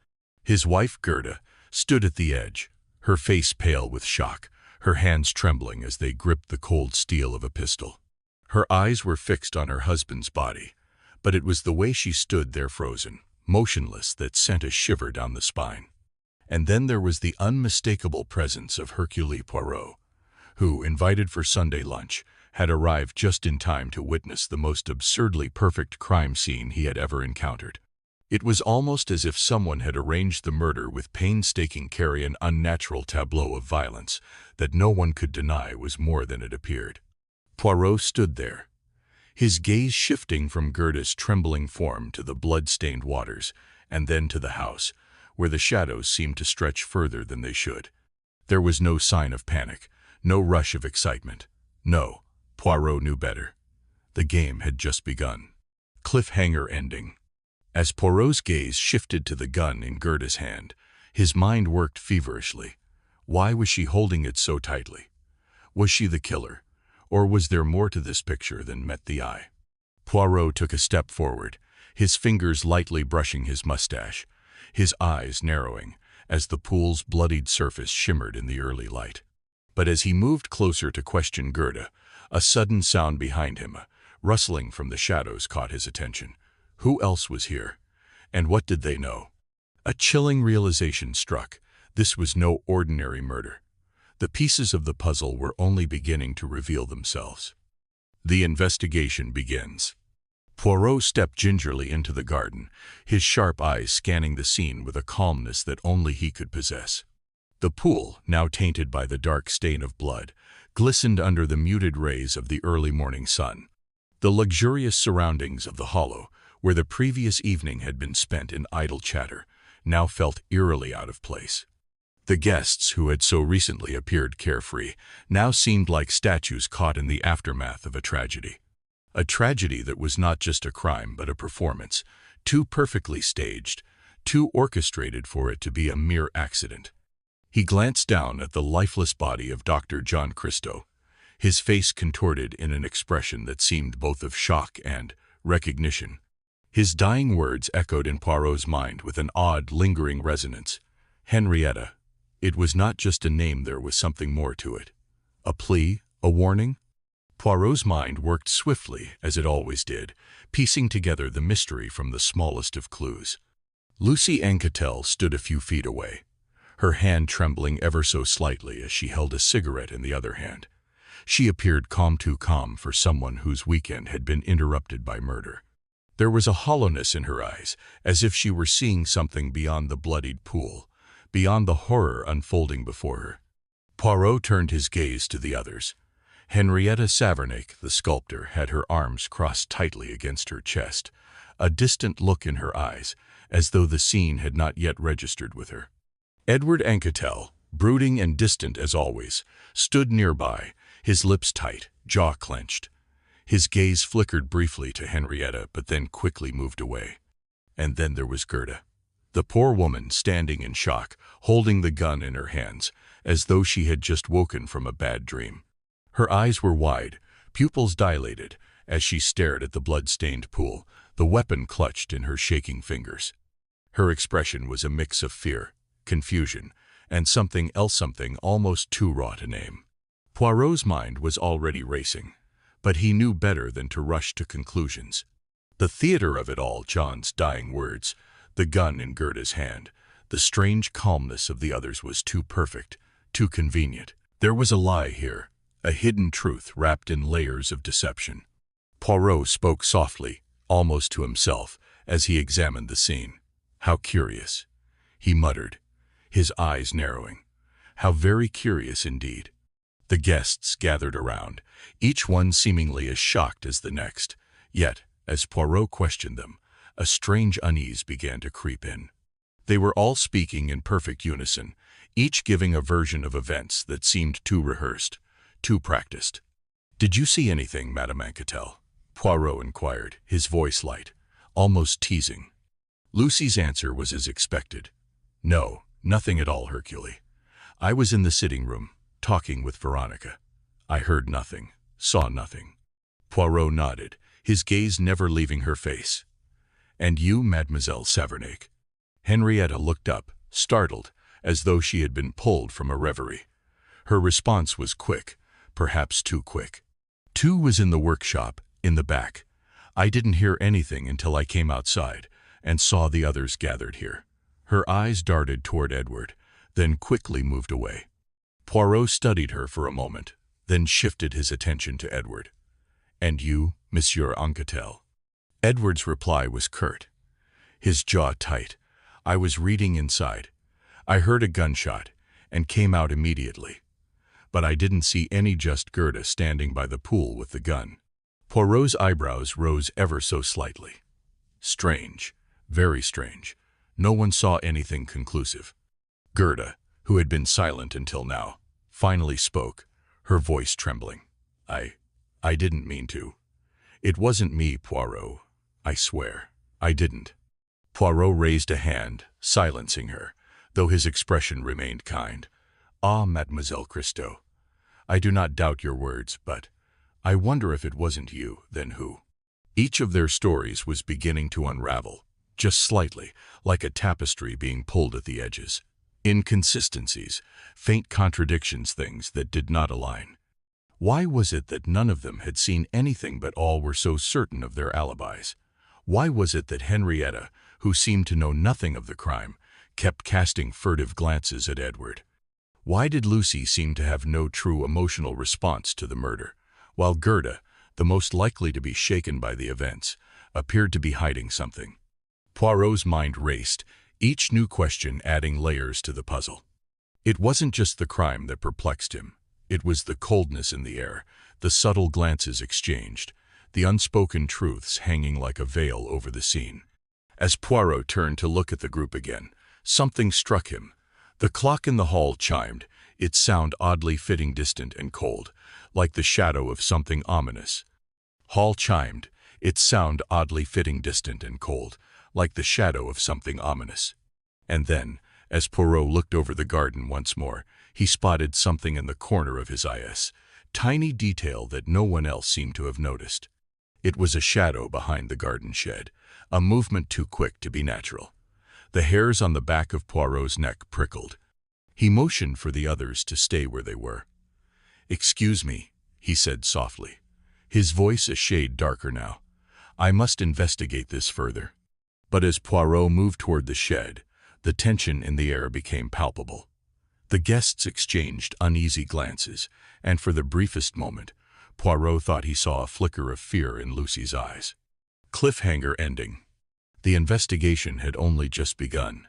His wife, Gerda, stood at the edge, her face pale with shock, her hands trembling as they gripped the cold steel of a pistol. Her eyes were fixed on her husband's body, but it was the way she stood there frozen, motionless, that sent a shiver down the spine. And then there was the unmistakable presence of Hercule Poirot, who, invited for Sunday lunch, had arrived just in time to witness the most absurdly perfect crime scene he had ever encountered. It was almost as if someone had arranged the murder with painstaking care, an unnatural tableau of violence that no one could deny was more than it appeared. Poirot stood there, his gaze shifting from Gerda's trembling form to the blood-stained waters, and then to the house, where the shadows seemed to stretch further than they should. There was no sign of panic, no rush of excitement. No, Poirot knew better. The game had just begun. Cliffhanger ending. As Poirot's gaze shifted to the gun in Gerda's hand, his mind worked feverishly. Why was she holding it so tightly? Was she the killer, or was there more to this picture than met the eye? Poirot took a step forward, his fingers lightly brushing his mustache, his eyes narrowing as the pool's bloodied surface shimmered in the early light. But as he moved closer to question Gerda, a sudden sound behind him, rustling from the shadows, caught his attention. Who else was here? And what did they know? A chilling realization struck. This was no ordinary murder. The pieces of the puzzle were only beginning to reveal themselves. The investigation begins. Poirot stepped gingerly into the garden, his sharp eyes scanning the scene with a calmness that only he could possess. The pool, now tainted by the dark stain of blood, glistened under the muted rays of the early morning sun. The luxurious surroundings of the hollow, where the previous evening had been spent in idle chatter, now felt eerily out of place. The guests, who had so recently appeared carefree, now seemed like statues caught in the aftermath of a tragedy. A tragedy that was not just a crime but a performance, too perfectly staged, too orchestrated for it to be a mere accident. He glanced down at the lifeless body of Dr. John Christo, his face contorted in an expression that seemed both of shock and recognition. His dying words echoed in Poirot's mind with an odd, lingering resonance. Henrietta. It was not just a name, there was something more to it. A plea? A warning? Poirot's mind worked swiftly, as it always did, piecing together the mystery from the smallest of clues. Lucy Anquetel stood a few feet away, her hand trembling ever so slightly as she held a cigarette in the other hand. She appeared calm, too calm for someone whose weekend had been interrupted by murder. There was a hollowness in her eyes, as if she were seeing something beyond the bloodied pool, beyond the horror unfolding before her. Poirot turned his gaze to the others. Henrietta Savernake, the sculptor, had her arms crossed tightly against her chest, a distant look in her eyes, as though the scene had not yet registered with her. Edward Anquetel, brooding and distant as always, stood nearby, his lips tight, jaw clenched. His gaze flickered briefly to Henrietta, but then quickly moved away. And then there was Gerda. The poor woman, standing in shock, holding the gun in her hands, as though she had just woken from a bad dream. Her eyes were wide, pupils dilated, as she stared at the blood-stained pool, the weapon clutched in her shaking fingers. Her expression was a mix of fear, confusion, and something else, something almost too raw to name. Poirot's mind was already racing, but he knew better than to rush to conclusions. The theater of it all, John's dying words, the gun in Gerda's hand, the strange calmness of the others was too perfect, too convenient. There was a lie here, a hidden truth wrapped in layers of deception. Poirot spoke softly, almost to himself, as he examined the scene. How curious, he muttered, his eyes narrowing. How very curious indeed. The guests gathered around, each one seemingly as shocked as the next. Yet, as Poirot questioned them, a strange unease began to creep in. They were all speaking in perfect unison, each giving a version of events that seemed too rehearsed, too practiced. "Did you see anything, Madame Anquetel?" Poirot inquired, his voice light, almost teasing. Lucy's answer was as expected. "No, nothing at all, Hercule. I was in the sitting room, talking with Veronica. I heard nothing, saw nothing." Poirot nodded, his gaze never leaving her face. "And you, Mademoiselle Savernake?" Henrietta looked up, startled, as though she had been pulled from a reverie. Her response was quick, perhaps too quick. "Tu was in the workshop, in the back. I didn't hear anything until I came outside and saw the others gathered here." Her eyes darted toward Edward, then quickly moved away. Poirot studied her for a moment, then shifted his attention to Edward. "And you, Monsieur Anquetel?" Edward's reply was curt. his jaw tight. I was reading inside. I heard a gunshot and came out immediately. But I didn't see any, just Gerda standing by the pool with the gun. Poirot's eyebrows rose ever so slightly. Strange, very strange. No one saw anything conclusive. Gerda, who had been silent until now, finally spoke, her voice trembling. I didn't mean to. It wasn't me, Poirot. I swear, I didn't. Poirot raised a hand, silencing her, though his expression remained kind. Ah, Mademoiselle Christie, I do not doubt your words, but I wonder if it wasn't you, then who? Each of their stories was beginning to unravel, just slightly, like a tapestry being pulled at the edges. Inconsistencies, faint contradictions, things that did not align. Why was it that none of them had seen anything but all were so certain of their alibis? Why was it that Henrietta, who seemed to know nothing of the crime, kept casting furtive glances at Edward? Why did Lucy seem to have no true emotional response to the murder, while Gerda, the most likely to be shaken by the events, appeared to be hiding something? Poirot's mind raced, each new question adding layers to the puzzle. It wasn't just the crime that perplexed him. It was the coldness in the air, the subtle glances exchanged, the unspoken truths hanging like a veil over the scene. As Poirot turned to look at the group again, something struck him. The clock in the hall chimed, its sound oddly fitting, distant and cold, like the shadow of something ominous. Hall chimed, its sound oddly fitting, distant and cold, like the shadow of something ominous. And then, as Poirot looked over the garden once more, he spotted something in the corner of his eyes, tiny detail that no one else seemed to have noticed. It was a shadow behind the garden shed, a movement too quick to be natural. The hairs on the back of Poirot's neck prickled. He motioned for the others to stay where they were. "Excuse me," he said softly, his voice a shade darker now. "I must investigate this further." But as Poirot moved toward the shed, the tension in the air became palpable. The guests exchanged uneasy glances, and for the briefest moment, Poirot thought he saw a flicker of fear in Lucy's eyes. Cliffhanger ending. The investigation had only just begun,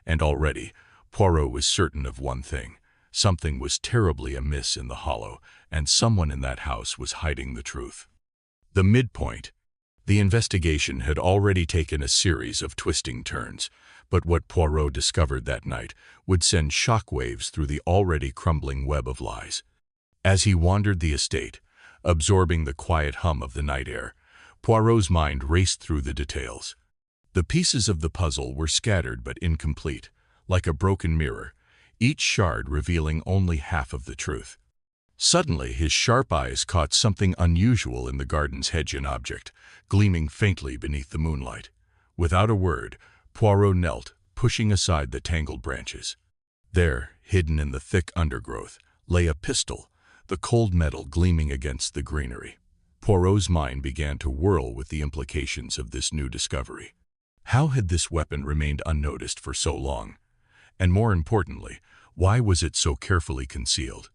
and already Poirot was certain of one thing. Something was terribly amiss in the hollow, and someone in that house was hiding the truth. The midpoint. The investigation had already taken a series of twisting turns, but what Poirot discovered that night would send shockwaves through the already crumbling web of lies. As he wandered the estate, absorbing the quiet hum of the night air, Poirot's mind raced through the details. The pieces of the puzzle were scattered but incomplete, like a broken mirror, each shard revealing only half of the truth. Suddenly, his sharp eyes caught something unusual in the garden's hedge, an object, gleaming faintly beneath the moonlight. Without a word, Poirot knelt, pushing aside the tangled branches. There, hidden in the thick undergrowth, lay a pistol, the cold metal gleaming against the greenery. Poirot's mind began to whirl with the implications of this new discovery. How had this weapon remained unnoticed for so long? And more importantly, why was it so carefully concealed?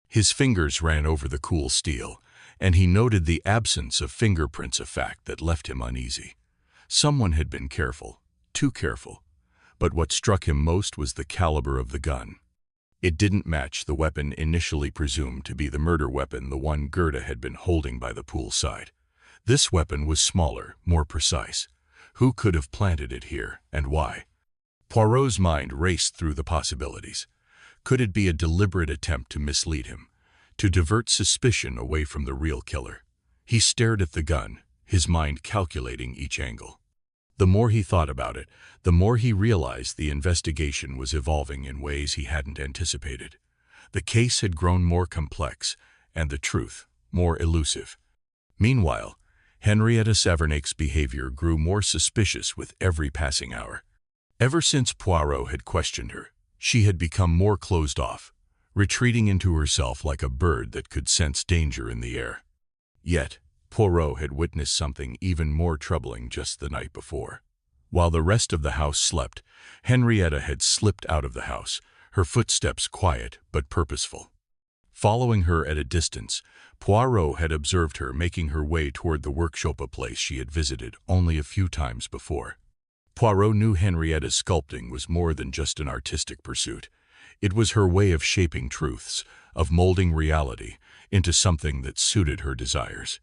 His fingers ran over the cool steel, and he noted the absence of fingerprints, a fact that left him uneasy. Someone had been careful, too careful. But what struck him most was the caliber of the gun. It didn't match the weapon initially presumed to be the murder weapon, the one Gerda had been holding by the poolside. This weapon was smaller, more precise. Who could have planted it here, and why? Poirot's mind raced through the possibilities. Could it be a deliberate attempt to mislead him, to divert suspicion away from the real killer? He stared at the gun, his mind calculating each angle. The more he thought about it, the more he realized the investigation was evolving in ways he hadn't anticipated. The case had grown more complex, and the truth more elusive. Meanwhile, Henrietta Savernak's behavior grew more suspicious with every passing hour. Ever since Poirot had questioned her, she had become more closed off, retreating into herself like a bird that could sense danger in the air. Yet, Poirot had witnessed something even more troubling just the night before. While the rest of the house slept, Henrietta had slipped out of the house, her footsteps quiet but purposeful. Following her at a distance, Poirot had observed her making her way toward the workshop, a place she had visited only a few times before. Poirot knew Henrietta's sculpting was more than just an artistic pursuit. It was her way of shaping truths, of molding reality into something that suited her desires.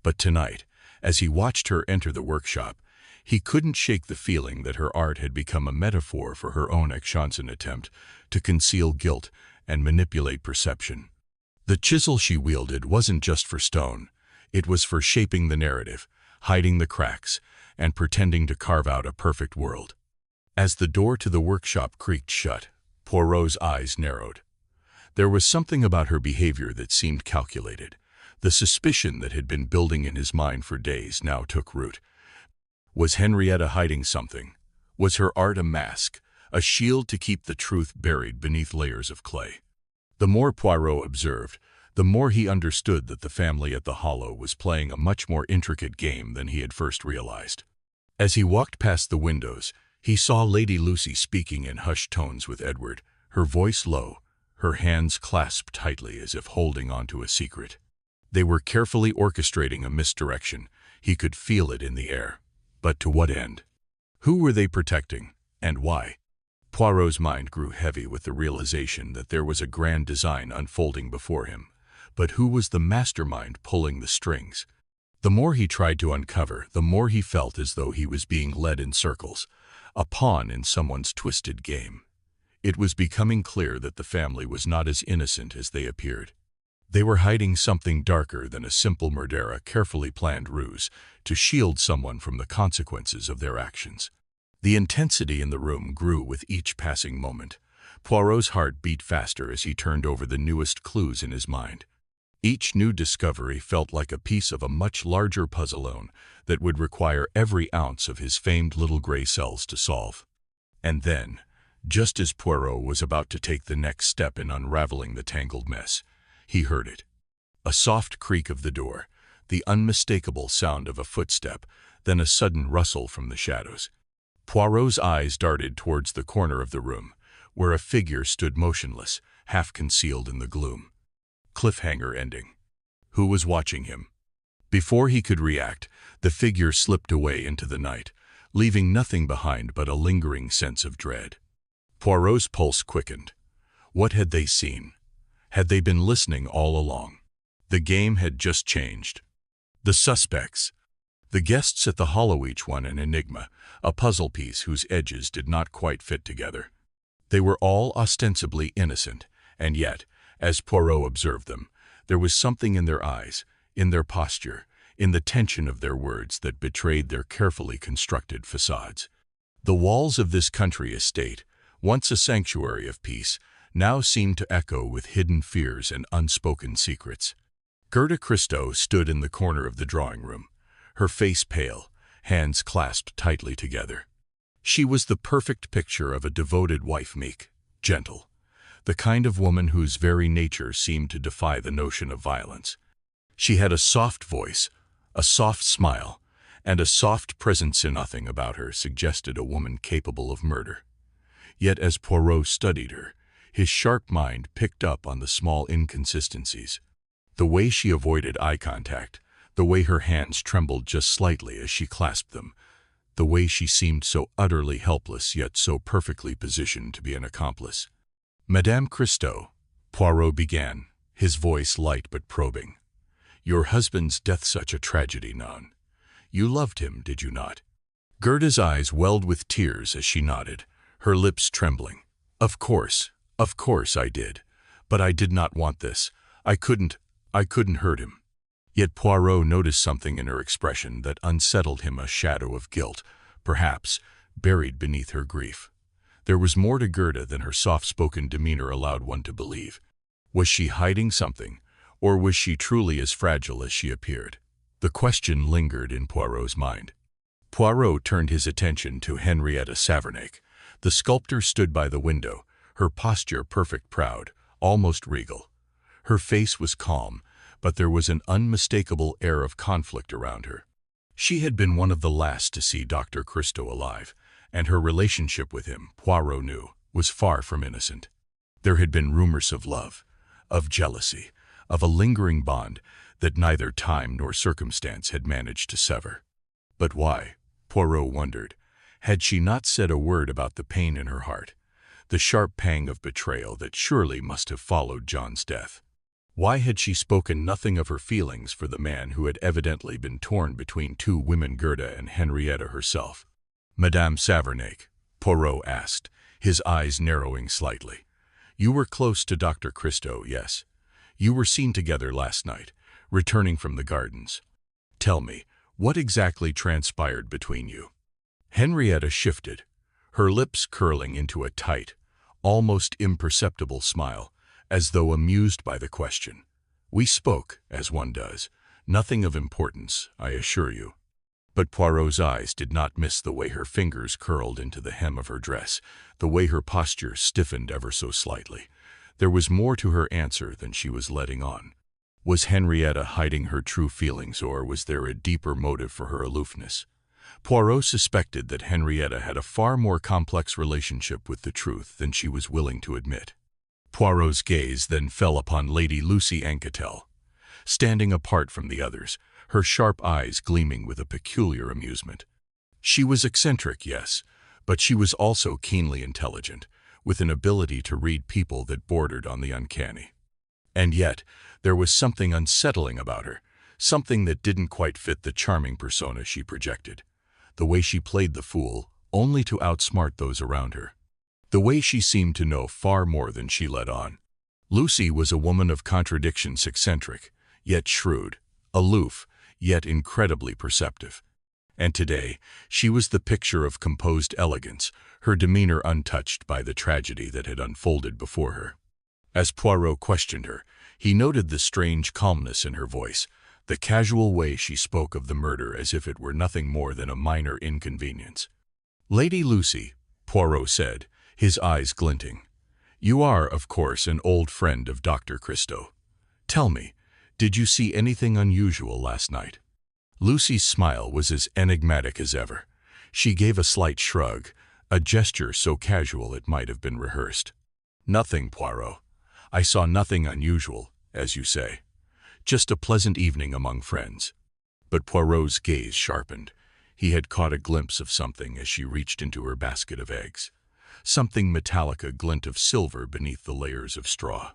But tonight, as he watched her enter the workshop, he couldn't shake the feeling that her art had become a metaphor for her own Agathan attempt to conceal guilt and manipulate perception. The chisel she wielded wasn't just for stone. It was for shaping the narrative, hiding the cracks, and pretending to carve out a perfect world. As the door to the workshop creaked shut, Poirot's eyes narrowed. There was something about her behavior that seemed calculated. The suspicion that had been building in his mind for days now took root. Was Henrietta hiding something? Was her art a mask, a shield to keep the truth buried beneath layers of clay? The more Poirot observed, the more he understood that the family at the Hollow was playing a much more intricate game than he had first realized. As he walked past the windows, he saw Lady Lucy speaking in hushed tones with Edward, her voice low, her hands clasped tightly as if holding onto a secret. They were carefully orchestrating a misdirection. He could feel it in the air. But to what end? Who were they protecting, and why? Poirot's mind grew heavy with the realization that there was a grand design unfolding before him. But who was the mastermind pulling the strings? The more he tried to uncover, the more he felt as though he was being led in circles, a pawn in someone's twisted game. It was becoming clear that the family was not as innocent as they appeared. They were hiding something darker than a simple murder, a carefully planned ruse to shield someone from the consequences of their actions. The intensity in the room grew with each passing moment. Poirot's heart beat faster as he turned over the newest clues in his mind. Each new discovery felt like a piece of a much larger puzzle that would require every ounce of his famed little gray cells to solve. And then, just as Poirot was about to take the next step in unraveling the tangled mess, he heard it. A soft creak of the door, the unmistakable sound of a footstep, then a sudden rustle from the shadows. Poirot's eyes darted towards the corner of the room, where a figure stood motionless, half concealed in the gloom. Cliffhanger ending. Who was watching him? Before he could react, the figure slipped away into the night, leaving nothing behind but a lingering sense of dread. Poirot's pulse quickened. What had they seen? Had they been listening all along? The game had just changed. The suspects. The guests at the Hollow, each one an enigma, a puzzle piece whose edges did not quite fit together. They were all ostensibly innocent, and yet, as Poirot observed them, there was something in their eyes, in their posture, in the tension of their words that betrayed their carefully constructed facades. The walls of this country estate, once a sanctuary of peace, now seemed to echo with hidden fears and unspoken secrets. Gerda Christou stood in the corner of the drawing room, her face pale, hands clasped tightly together. She was the perfect picture of a devoted wife, meek, gentle, the kind of woman whose very nature seemed to defy the notion of violence. She had a soft voice, a soft smile, and a soft presence. Nothing about her suggested a woman capable of murder. Yet as Poirot studied her, his sharp mind picked up on the small inconsistencies. The way she avoided eye contact, the way her hands trembled just slightly as she clasped them, the way she seemed so utterly helpless yet so perfectly positioned to be an accomplice. Madame Christou, Poirot began, his voice light but probing. Your husband's death such a tragedy, non? You loved him, did you not? Gerda's eyes welled with tears as she nodded, her lips trembling. Of course I did. But I did not want this. I couldn't hurt him. Yet Poirot noticed something in her expression that unsettled him, a shadow of guilt, perhaps, buried beneath her grief. There was more to Gerda than her soft-spoken demeanor allowed one to believe. Was she hiding something, or was she truly as fragile as she appeared? The question lingered in Poirot's mind. Poirot turned his attention to Henrietta Savernac. The sculptor stood by the window, her posture perfect, proud, almost regal. Her face was calm, but there was an unmistakable air of conflict around her. She had been one of the last to see Dr. Christou alive, and her relationship with him, Poirot knew, was far from innocent. There had been rumors of love, of jealousy, of a lingering bond that neither time nor circumstance had managed to sever. But why? Poirot wondered. Had she not said a word about the pain in her heart, the sharp pang of betrayal that surely must have followed John's death? Why had she spoken nothing of her feelings for the man who had evidently been torn between two women, Gerda and Henrietta herself? Madame Savernac, Poirot asked, his eyes narrowing slightly. You were close to Dr. Christie, yes. You were seen together last night, returning from the gardens. Tell me, what exactly transpired between you? Henrietta shifted, her lips curling into a tight, almost imperceptible smile, as though amused by the question. We spoke, as one does. Nothing of importance, I assure you. But Poirot's eyes did not miss the way her fingers curled into the hem of her dress, the way her posture stiffened ever so slightly. There was more to her answer than she was letting on. Was Henrietta hiding her true feelings, or was there a deeper motive for her aloofness? Poirot suspected that Henrietta had a far more complex relationship with the truth than she was willing to admit. Poirot's gaze then fell upon Lady Lucy Anquetil, standing apart from the others, her sharp eyes gleaming with a peculiar amusement. She was eccentric, yes, but she was also keenly intelligent, with an ability to read people that bordered on the uncanny. And yet, there was something unsettling about her, something that didn't quite fit the charming persona she projected. The way she played the fool, only to outsmart those around her. The way she seemed to know far more than she let on. Lucy was a woman of contradictions, eccentric, yet shrewd, aloof, yet incredibly perceptive. And today, she was the picture of composed elegance, her demeanor untouched by the tragedy that had unfolded before her. As Poirot questioned her, he noted the strange calmness in her voice, the casual way she spoke of the murder as if it were nothing more than a minor inconvenience. Lady Lucy, Poirot said, his eyes glinting. You are, of course, an old friend of Dr. Christie. Tell me, did you see anything unusual last night? Lucy's smile was as enigmatic as ever. She gave a slight shrug, a gesture so casual it might have been rehearsed. Nothing, Poirot. I saw nothing unusual, as you say. Just a pleasant evening among friends. But Poirot's gaze sharpened. He had caught a glimpse of something as she reached into her basket of eggs. Something metallic, a glint of silver beneath the layers of straw.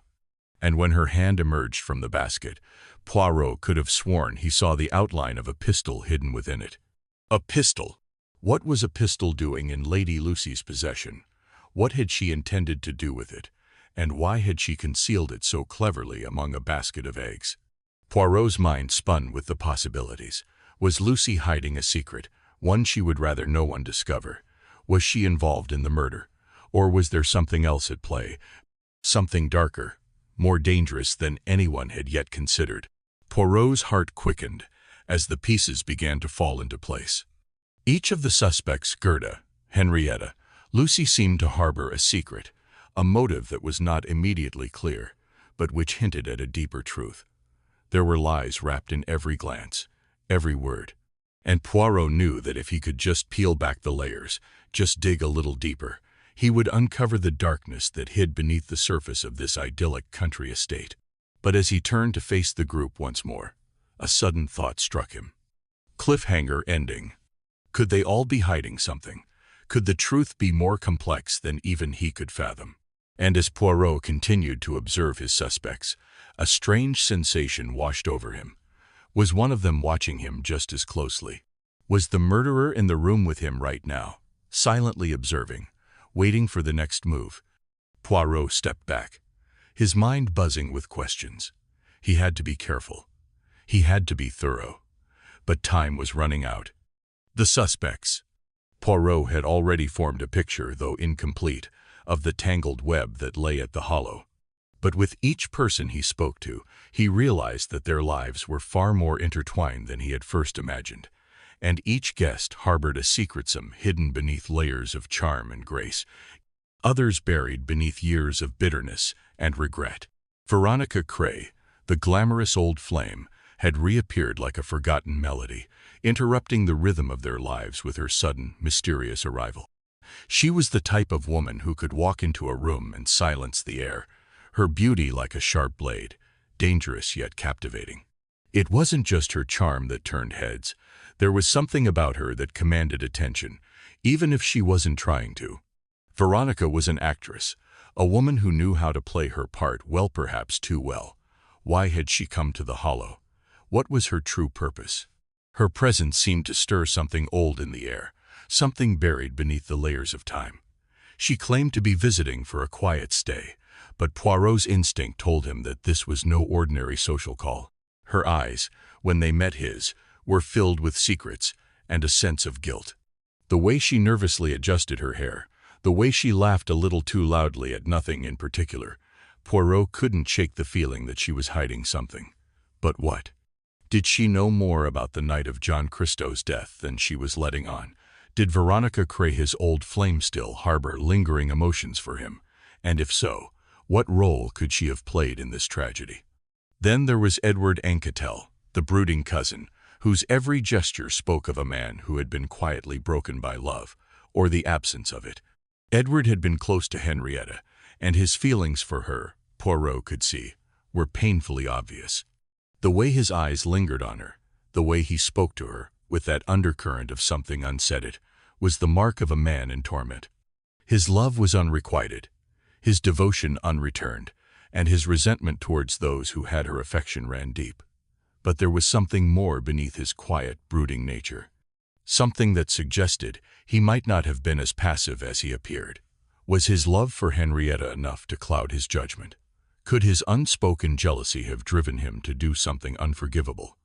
And when her hand emerged from the basket, Poirot could have sworn he saw the outline of a pistol hidden within it. A pistol! What was a pistol doing in Lady Lucy's possession? What had she intended to do with it? And why had she concealed it so cleverly among a basket of eggs? Poirot's mind spun with the possibilities. Was Lucy hiding a secret, one she would rather no one discover? Was she involved in the murder? Or was there something else at play? Something darker, more dangerous than anyone had yet considered. Poirot's heart quickened as the pieces began to fall into place. Each of the suspects, Gerda, Henrietta, Lucy, seemed to harbor a secret, a motive that was not immediately clear, but which hinted at a deeper truth. There were lies wrapped in every glance, every word. And Poirot knew that if he could just peel back the layers, just dig a little deeper, he would uncover the darkness that hid beneath the surface of this idyllic country estate. But as he turned to face the group once more, a sudden thought struck him. Cliffhanger ending. Could they all be hiding something? Could the truth be more complex than even he could fathom? And as Poirot continued to observe his suspects, a strange sensation washed over him. Was one of them watching him just as closely? Was the murderer in the room with him right now, silently observing, waiting for the next move? Poirot stepped back, his mind buzzing with questions. He had to be careful. He had to be thorough. But time was running out. The suspects. Poirot had already formed a picture, though incomplete, of the tangled web that lay at the hollow. But with each person he spoke to, he realized that their lives were far more intertwined than he had first imagined, and each guest harbored a secret, some hidden beneath layers of charm and grace, others buried beneath years of bitterness and regret. Veronica Cray, the glamorous old flame, had reappeared like a forgotten melody, interrupting the rhythm of their lives with her sudden, mysterious arrival. She was the type of woman who could walk into a room and silence the air, her beauty like a sharp blade, dangerous yet captivating. It wasn't just her charm that turned heads. There was something about her that commanded attention, even if she wasn't trying to. Veronica was an actress, a woman who knew how to play her part well, perhaps too well. Why had she come to the Hollow? What was her true purpose? Her presence seemed to stir something old in the air, something buried beneath the layers of time. She claimed to be visiting for a quiet stay, but Poirot's instinct told him that this was no ordinary social call. Her eyes, when they met his, were filled with secrets and a sense of guilt. The way she nervously adjusted her hair, the way she laughed a little too loudly at nothing in particular, Poirot couldn't shake the feeling that she was hiding something. But what? Did she know more about the night of John Christo's death than she was letting on? Did Veronica Cre's old flame still harbor lingering emotions for him? And if so, what role could she have played in this tragedy? Then there was Edward Anquetil, the brooding cousin, whose every gesture spoke of a man who had been quietly broken by love, or the absence of it. Edward had been close to Henrietta, and his feelings for her, Poirot could see, were painfully obvious. The way his eyes lingered on her, the way he spoke to her, with that undercurrent of something unsaid, was the mark of a man in torment. His love was unrequited, his devotion unreturned, and his resentment towards those who had her affection ran deep. But there was something more beneath his quiet, brooding nature. Something that suggested he might not have been as passive as he appeared. Was his love for Henrietta enough to cloud his judgment? Could his unspoken jealousy have driven him to do something unforgivable?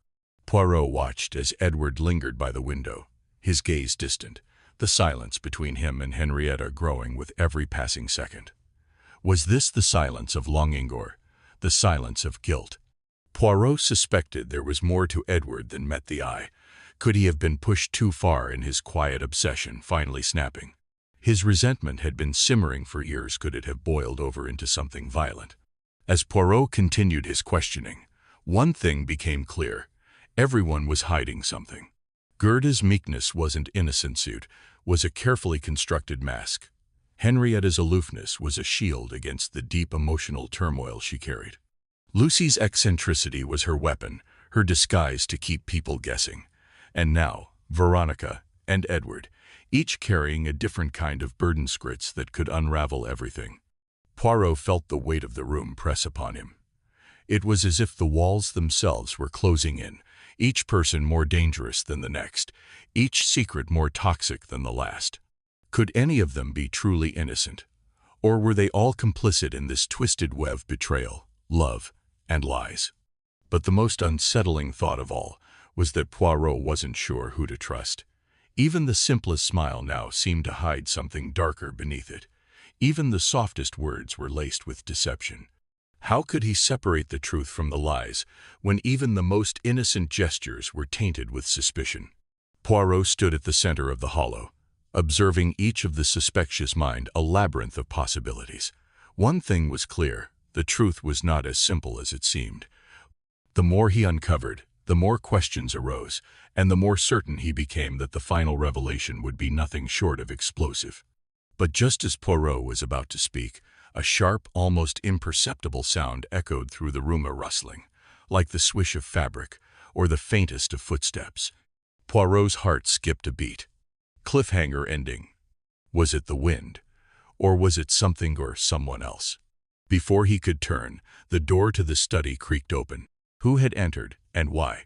Poirot watched as Edward lingered by the window, his gaze distant, the silence between him and Henrietta growing with every passing second. Was this the silence of longing or the silence of guilt? Poirot suspected there was more to Edward than met the eye. Could he have been pushed too far in his quiet obsession, finally snapping? His resentment had been simmering for years. Could it have boiled over into something violent? As Poirot continued his questioning, one thing became clear. Everyone was hiding something. Gerda's meekness wasn't innocent suit, was a carefully constructed mask. Henrietta's aloofness was a shield against the deep emotional turmoil she carried. Lucy's eccentricity was her weapon, her disguise to keep people guessing. And now, Veronica and Edward, each carrying a different kind of burden scripts that could unravel everything. Poirot felt the weight of the room press upon him. It was as if the walls themselves were closing in, each person more dangerous than the next, each secret more toxic than the last. Could any of them be truly innocent? Or were they all complicit in this twisted web of betrayal, love, and lies? But the most unsettling thought of all was that Poirot wasn't sure who to trust. Even the simplest smile now seemed to hide something darker beneath it. Even the softest words were laced with deception. How could he separate the truth from the lies, when even the most innocent gestures were tainted with suspicion? Poirot stood at the center of the hollow, observing each of the suspicious mind a labyrinth of possibilities. One thing was clear, the truth was not as simple as it seemed. The more he uncovered, the more questions arose, and the more certain he became that the final revelation would be nothing short of explosive. But just as Poirot was about to speak, a sharp, almost imperceptible sound echoed through the room, a rustling, like the swish of fabric or the faintest of footsteps. Poirot's heart skipped a beat. Cliffhanger ending. Was it the wind? Or was it something or someone else? Before he could turn, the door to the study creaked open. Who had entered, and why?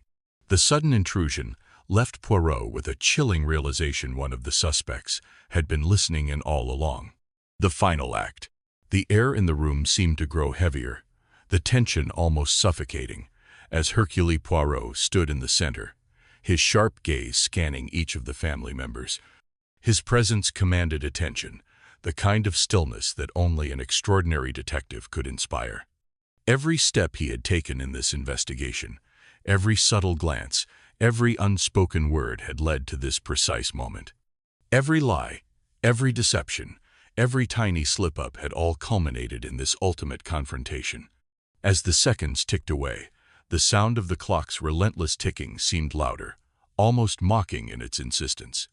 The sudden intrusion left Poirot with a chilling realization one of the suspects had been listening in all along. The final act. The air in the room seemed to grow heavier, the tension almost suffocating, as Hercule Poirot stood in the center, his sharp gaze scanning each of the family members. His presence commanded attention, the kind of stillness that only an extraordinary detective could inspire. Every step he had taken in this investigation, every subtle glance, every unspoken word had led to this precise moment. Every lie, every deception, every tiny slip-up had all culminated in this ultimate confrontation. As the seconds ticked away, the sound of the clock's relentless ticking seemed louder, almost mocking in its insistence.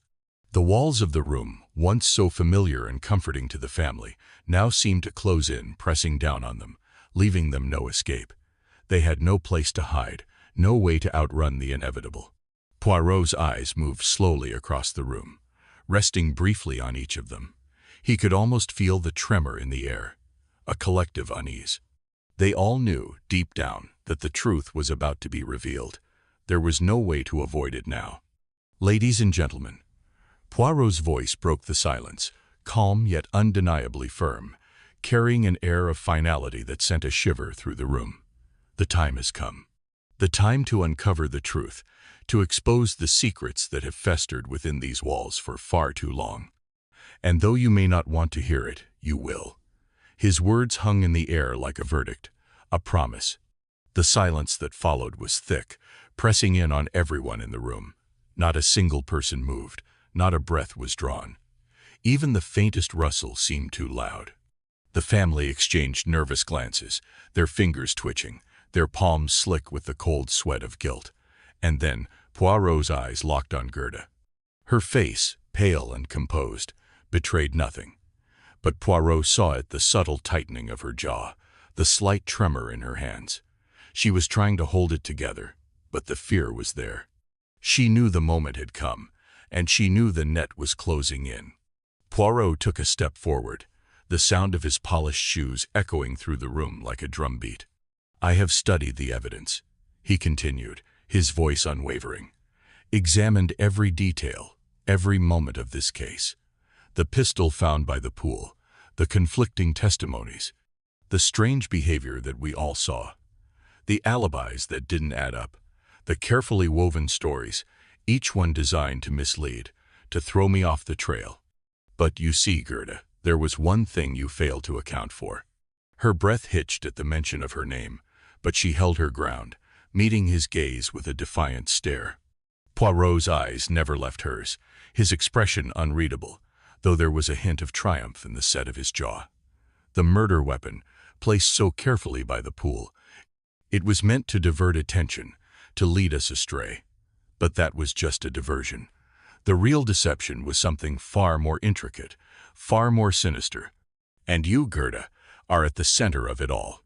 The walls of the room, once so familiar and comforting to the family, now seemed to close in, pressing down on them, leaving them no escape. They had no place to hide, no way to outrun the inevitable. Poirot's eyes moved slowly across the room, resting briefly on each of them. He could almost feel the tremor in the air, a collective unease. They all knew, deep down, that the truth was about to be revealed. There was no way to avoid it now. "Ladies and gentlemen," Poirot's voice broke the silence, calm yet undeniably firm, carrying an air of finality that sent a shiver through the room. "The time has come. The time to uncover the truth, to expose the secrets that have festered within these walls for far too long. And though you may not want to hear it, you will." His words hung in the air like a verdict, a promise. The silence that followed was thick, pressing in on everyone in the room. Not a single person moved, not a breath was drawn. Even the faintest rustle seemed too loud. The family exchanged nervous glances, their fingers twitching, their palms slick with the cold sweat of guilt. And then Poirot's eyes locked on Gerda. Her face, pale and composed, betrayed nothing. But Poirot saw it, the subtle tightening of her jaw, the slight tremor in her hands. She was trying to hold it together, but the fear was there. She knew the moment had come, and she knew the net was closing in. Poirot took a step forward, the sound of his polished shoes echoing through the room like a drumbeat. "I have studied the evidence," he continued, his voice unwavering. "Examined every detail, every moment of this case. The pistol found by the pool, the conflicting testimonies, the strange behavior that we all saw, the alibis that didn't add up, the carefully woven stories, each one designed to mislead, to throw me off the trail. But you see, Gerda, there was one thing you failed to account for." Her breath hitched at the mention of her name, but she held her ground, meeting his gaze with a defiant stare. Poirot's eyes never left hers, his expression unreadable, though there was a hint of triumph in the set of his jaw. The murder weapon, placed so carefully by the pool, it was meant to divert attention, to lead us astray. But that was just a diversion. The real deception was something far more intricate, far more sinister. And you, Gerda, are at the center of it all.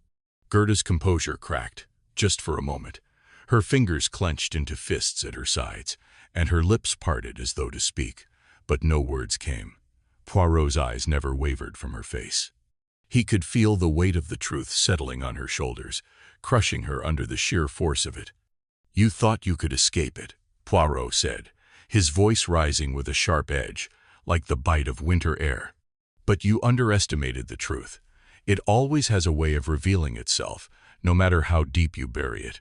Gerda's composure cracked, just for a moment. Her fingers clenched into fists at her sides, and her lips parted as though to speak, but no words came. Poirot's eyes never wavered from her face. He could feel the weight of the truth settling on her shoulders, crushing her under the sheer force of it. "You thought you could escape it," Poirot said, his voice rising with a sharp edge, like the bite of winter air. "But you underestimated the truth. It always has a way of revealing itself, no matter how deep you bury it."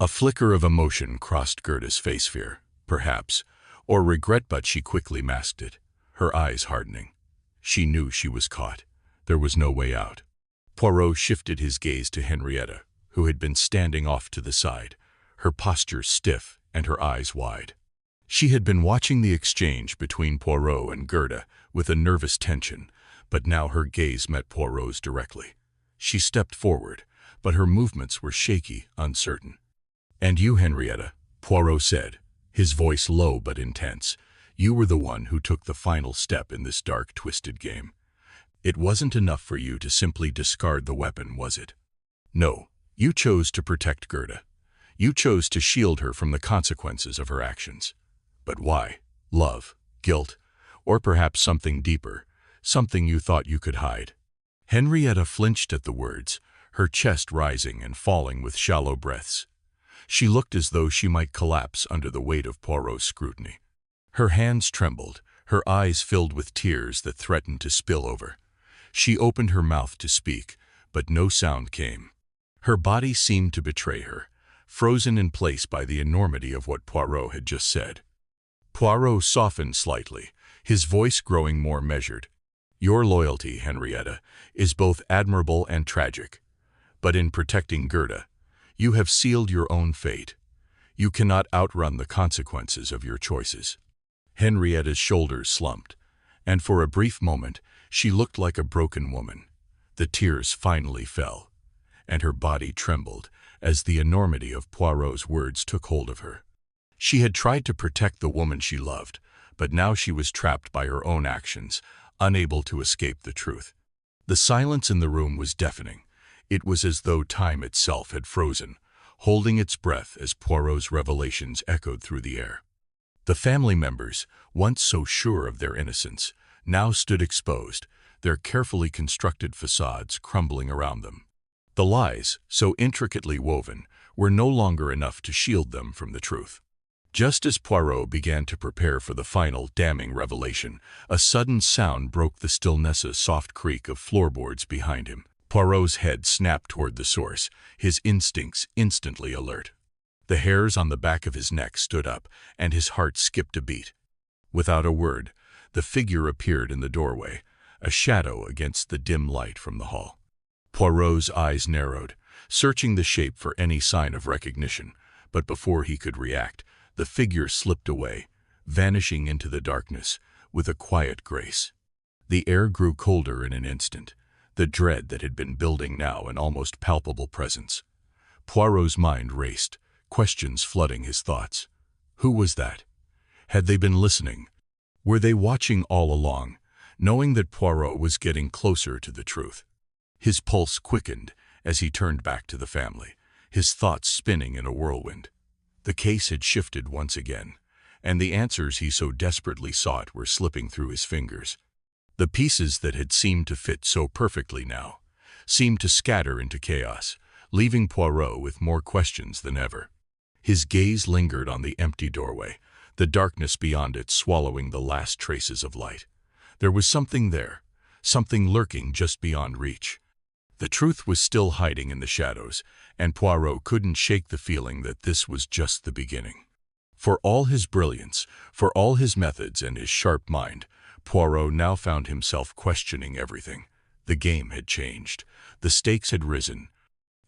A flicker of emotion crossed Gerda's face, fear, perhaps, or regret, but she quickly masked it, her eyes hardening. She knew she was caught. There was no way out. Poirot shifted his gaze to Henrietta, who had been standing off to the side, her posture stiff and her eyes wide. She had been watching the exchange between Poirot and Gerda with a nervous tension, but now her gaze met Poirot's directly. She stepped forward, but her movements were shaky, uncertain. "And you, Henrietta," Poirot said, his voice low but intense, "you were the one who took the final step in this dark, twisted game. It wasn't enough for you to simply discard the weapon, was it? No, you chose to protect Gerda. You chose to shield her from the consequences of her actions. But why? Love, guilt, or perhaps something deeper, something you thought you could hide." Henrietta flinched at the words, her chest rising and falling with shallow breaths. She looked as though she might collapse under the weight of Poirot's scrutiny. Her hands trembled, her eyes filled with tears that threatened to spill over. She opened her mouth to speak, but no sound came. Her body seemed to betray her, frozen in place by the enormity of what Poirot had just said. Poirot softened slightly, his voice growing more measured. "Your loyalty, Henrietta, is both admirable and tragic. But in protecting Gerda, you have sealed your own fate. You cannot outrun the consequences of your choices." Henrietta's shoulders slumped, and for a brief moment she looked like a broken woman. The tears finally fell, and her body trembled as the enormity of Poirot's words took hold of her. She had tried to protect the woman she loved, but now she was trapped by her own actions, unable to escape the truth. The silence in the room was deafening. It was as though time itself had frozen, holding its breath as Poirot's revelations echoed through the air. The family members, once so sure of their innocence, now stood exposed, their carefully constructed facades crumbling around them. The lies, so intricately woven, were no longer enough to shield them from the truth. Just as Poirot began to prepare for the final damning revelation, a sudden sound broke the stillness, a soft creak of floorboards behind him. Poirot's head snapped toward the source, his instincts instantly alert. The hairs on the back of his neck stood up, and his heart skipped a beat. Without a word, the figure appeared in the doorway, a shadow against the dim light from the hall. Poirot's eyes narrowed, searching the shape for any sign of recognition, but before he could react, the figure slipped away, vanishing into the darkness with a quiet grace. The air grew colder in an instant, the dread that had been building now an almost palpable presence. Poirot's mind raced, questions flooding his thoughts. Who was that? Had they been listening? Were they watching all along, knowing that Poirot was getting closer to the truth? His pulse quickened as he turned back to the family, his thoughts spinning in a whirlwind. The case had shifted once again, and the answers he so desperately sought were slipping through his fingers. The pieces that had seemed to fit so perfectly now seemed to scatter into chaos, leaving Poirot with more questions than ever. His gaze lingered on the empty doorway, the darkness beyond it swallowing the last traces of light. There was something there, something lurking just beyond reach. The truth was still hiding in the shadows, and Poirot couldn't shake the feeling that this was just the beginning. For all his brilliance, for all his methods and his sharp mind, Poirot now found himself questioning everything. The game had changed, the stakes had risen,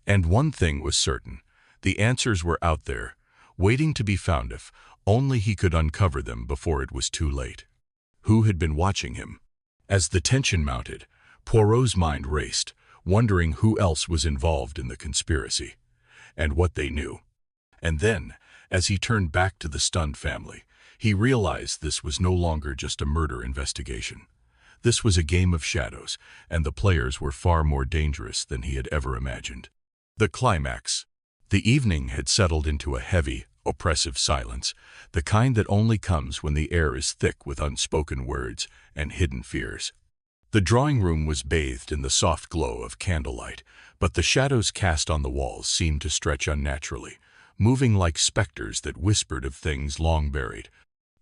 and one thing was certain: the answers were out there, waiting to be found if only he could uncover them before it was too late. Who had been watching him? As the tension mounted, Poirot's mind raced, wondering who else was involved in the conspiracy, and what they knew. And then, as he turned back to the stunned family, he realized this was no longer just a murder investigation. This was a game of shadows, and the players were far more dangerous than he had ever imagined. The climax. The evening had settled into a heavy, oppressive silence, the kind that only comes when the air is thick with unspoken words and hidden fears. The drawing room was bathed in the soft glow of candlelight, but the shadows cast on the walls seemed to stretch unnaturally, moving like specters that whispered of things long buried.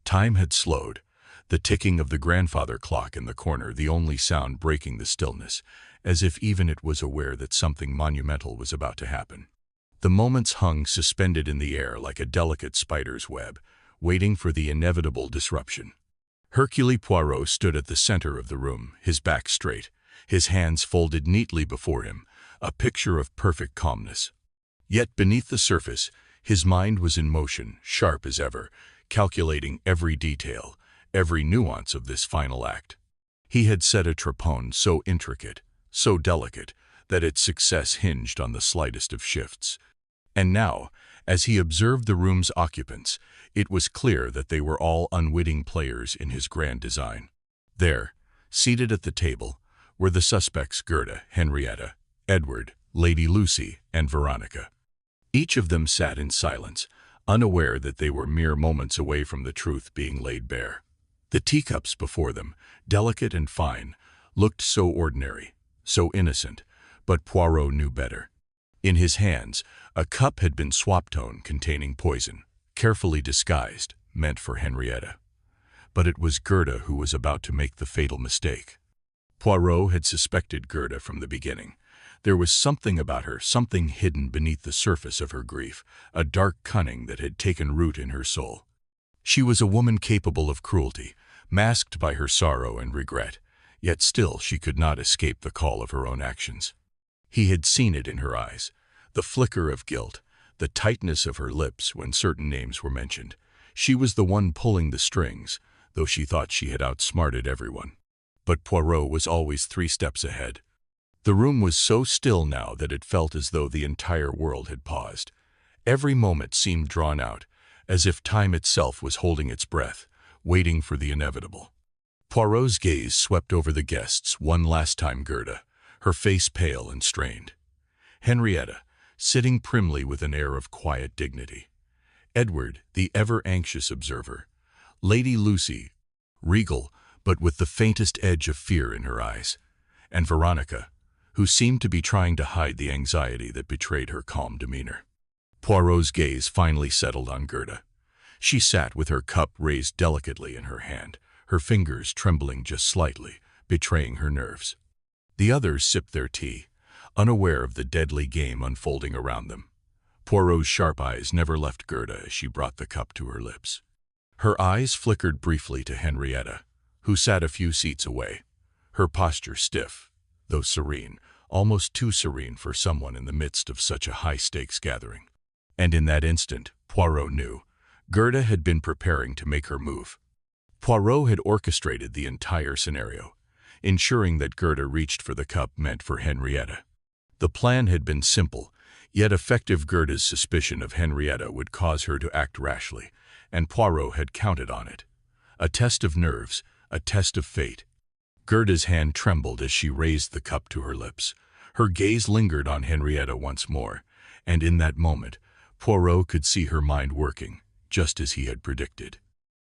Time had slowed, the ticking of the grandfather clock in the corner the only sound breaking the stillness, as if even it was aware that something monumental was about to happen. The moments hung suspended in the air like a delicate spider's web, waiting for the inevitable disruption. Hercule Poirot stood at the center of the room, his back straight, his hands folded neatly before him, a picture of perfect calmness. Yet beneath the surface, his mind was in motion, sharp as ever, calculating every detail, every nuance of this final act. He had set a trapone so intricate, so delicate, that its success hinged on the slightest of shifts. And now, as he observed the room's occupants, it was clear that they were all unwitting players in his grand design. There, seated at the table, were the suspects Gerda, Henrietta, Edward, Lady Lucy, and Veronica. Each of them sat in silence, unaware that they were mere moments away from the truth being laid bare. The teacups before them, delicate and fine, looked so ordinary, so innocent, but Poirot knew better. In his hands, a cup had been swap-tone containing poison, carefully disguised, meant for Henrietta. But it was Gerda who was about to make the fatal mistake. Poirot had suspected Gerda from the beginning. There was something about her, something hidden beneath the surface of her grief, a dark cunning that had taken root in her soul. She was a woman capable of cruelty, masked by her sorrow and regret, yet still she could not escape the call of her own actions. He had seen it in her eyes, the flicker of guilt, the tightness of her lips when certain names were mentioned. She was the one pulling the strings, though she thought she had outsmarted everyone. But Poirot was always 3 steps ahead. The room was so still now that it felt as though the entire world had paused. Every moment seemed drawn out, as if time itself was holding its breath, waiting for the inevitable. Poirot's gaze swept over the guests one last time. Gerda, her face pale and strained. Henrietta, sitting primly with an air of quiet dignity. Edward, the ever-anxious observer, Lady Lucy, regal, but with the faintest edge of fear in her eyes, and Veronica, who seemed to be trying to hide the anxiety that betrayed her calm demeanor. Poirot's gaze finally settled on Gerda. She sat with her cup raised delicately in her hand, her fingers trembling just slightly, betraying her nerves. The others sipped their tea, unaware of the deadly game unfolding around them. Poirot's sharp eyes never left Gerda as she brought the cup to her lips. Her eyes flickered briefly to Henrietta, who sat a few seats away, her posture stiff, though serene, almost too serene for someone in the midst of such a high-stakes gathering. And in that instant, Poirot knew. Gerda had been preparing to make her move. Poirot had orchestrated the entire scenario, ensuring that Gerda reached for the cup meant for Henrietta. The plan had been simple, yet effective. Gerda's suspicion of Henrietta would cause her to act rashly, and Poirot had counted on it. A test of nerves, a test of fate. Gerda's hand trembled as she raised the cup to her lips. Her gaze lingered on Henrietta once more, and in that moment, Poirot could see her mind working, just as he had predicted.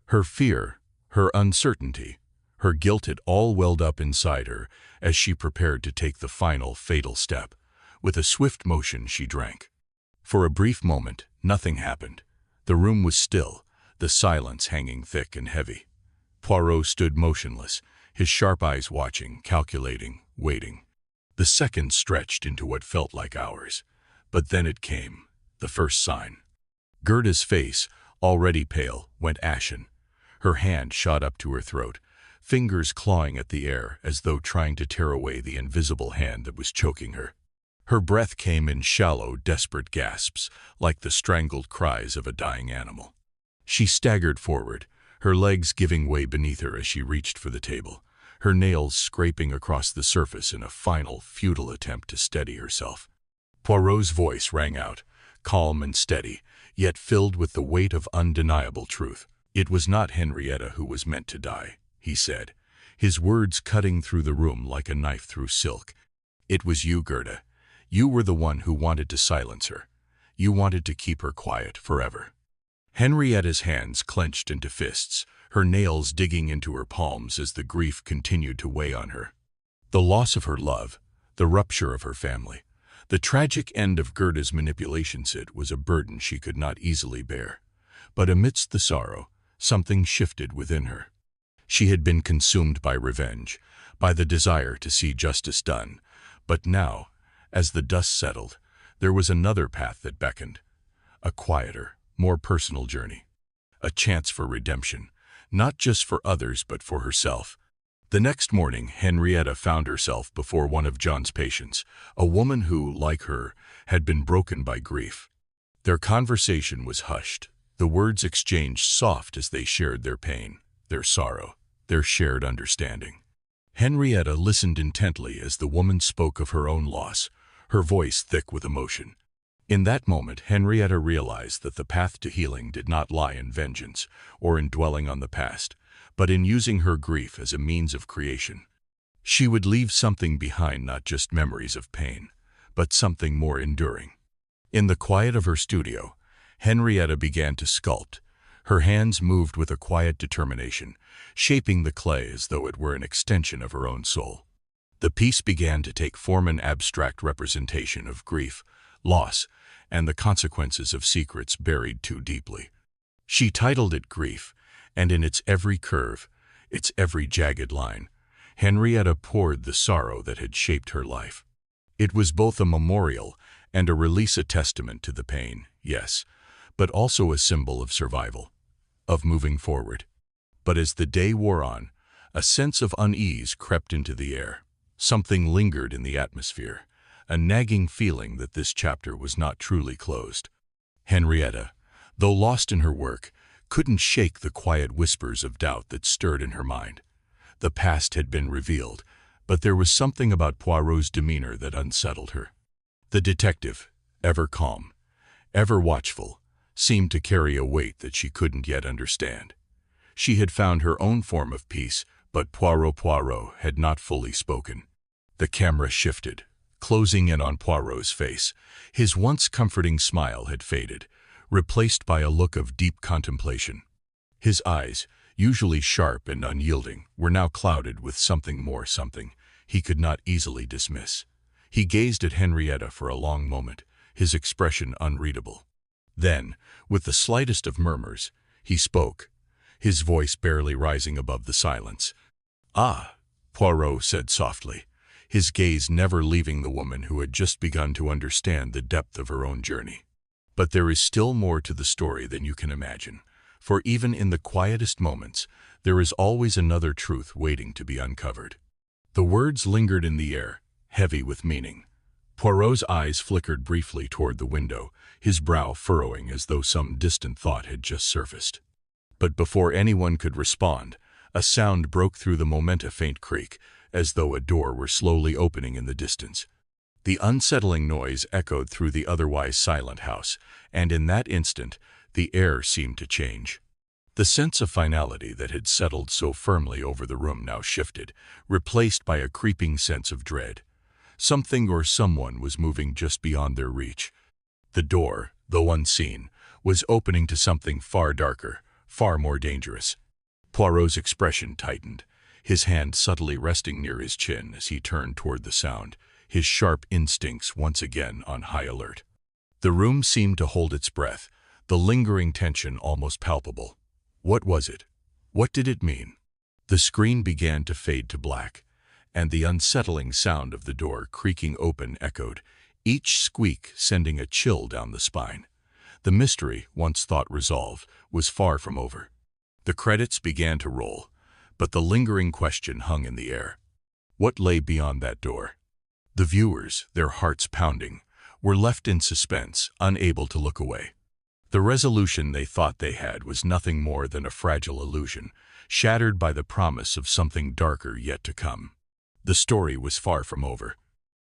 Her fear, her uncertainty, her guilt had all welled up inside her as she prepared to take the final, fatal step. With a swift motion, she drank. For a brief moment, nothing happened. The room was still, the silence hanging thick and heavy. Poirot stood motionless, his sharp eyes watching, calculating, waiting. The seconds stretched into what felt like hours. But then it came, the first sign. Gerda's face, already pale, went ashen. Her hand shot up to her throat, fingers clawing at the air as though trying to tear away the invisible hand that was choking her. Her breath came in shallow, desperate gasps, like the strangled cries of a dying animal. She staggered forward, her legs giving way beneath her as she reached for the table, her nails scraping across the surface in a final, futile attempt to steady herself. Poirot's voice rang out, calm and steady, yet filled with the weight of undeniable truth. "It was not Henrietta who was meant to die," he said, his words cutting through the room like a knife through silk. "It was you, Gerda. You were the one who wanted to silence her. You wanted to keep her quiet forever." Henrietta's hands clenched into fists, her nails digging into her palms as the grief continued to weigh on her. The loss of her love, the rupture of her family, the tragic end of Gerda's manipulation suit was a burden she could not easily bear. But amidst the sorrow, something shifted within her. She had been consumed by revenge, by the desire to see justice done. But now, as the dust settled, there was another path that beckoned. A quieter, more personal journey. A chance for redemption, not just for others but for herself. The next morning, Henrietta found herself before one of John's patients, a woman who, like her, had been broken by grief. Their conversation was hushed, the words exchanged soft as they shared their pain, their sorrow, their shared understanding. Henrietta listened intently as the woman spoke of her own loss, her voice thick with emotion. In that moment, Henrietta realized that the path to healing did not lie in vengeance or in dwelling on the past, but in using her grief as a means of creation. She would leave something behind, not just memories of pain, but something more enduring. In the quiet of her studio, Henrietta began to sculpt. Her hands moved with a quiet determination, shaping the clay as though it were an extension of her own soul. The piece began to take form, an abstract representation of grief, loss, and the consequences of secrets buried too deeply. She titled it Grief, and in its every curve, its every jagged line, Henrietta poured the sorrow that had shaped her life. It was both a memorial and a release, a testament to the pain, yes, but also a symbol of survival, of moving forward. But as the day wore on, a sense of unease crept into the air. Something lingered in the atmosphere, a nagging feeling that this chapter was not truly closed. Henrietta, though lost in her work, couldn't shake the quiet whispers of doubt that stirred in her mind. The past had been revealed, but there was something about Poirot's demeanor that unsettled her. The detective, ever calm, ever watchful, seemed to carry a weight that she couldn't yet understand. She had found her own form of peace, but Poirot had not fully spoken. The camera shifted, closing in on Poirot's face. His once comforting smile had faded, replaced by a look of deep contemplation. His eyes, usually sharp and unyielding, were now clouded with something he could not easily dismiss. He gazed at Henrietta for a long moment, his expression unreadable. Then, with the slightest of murmurs, he spoke, his voice barely rising above the silence. "Ah," Poirot said softly, his gaze never leaving the woman who had just begun to understand the depth of her own journey. "But there is still more to the story than you can imagine, for even in the quietest moments, there is always another truth waiting to be uncovered." The words lingered in the air, heavy with meaning. Poirot's eyes flickered briefly toward the window, his brow furrowing as though some distant thought had just surfaced. But before anyone could respond, a sound broke through the moment, a faint creak, as though a door were slowly opening in the distance. The unsettling noise echoed through the otherwise silent house, and in that instant, the air seemed to change. The sense of finality that had settled so firmly over the room now shifted, replaced by a creeping sense of dread. Something or someone was moving just beyond their reach. The door, though unseen, was opening to something far darker, far more dangerous. Poirot's expression tightened, his hand subtly resting near his chin as he turned toward the sound, his sharp instincts once again on high alert. The room seemed to hold its breath, the lingering tension almost palpable. What was it? What did it mean? The screen began to fade to black, and the unsettling sound of the door creaking open echoed, each squeak sending a chill down the spine. The mystery, once thought resolved, was far from over. The credits began to roll, but the lingering question hung in the air. What lay beyond that door? The viewers, their hearts pounding, were left in suspense, unable to look away. The resolution they thought they had was nothing more than a fragile illusion, shattered by the promise of something darker yet to come. The story was far from over.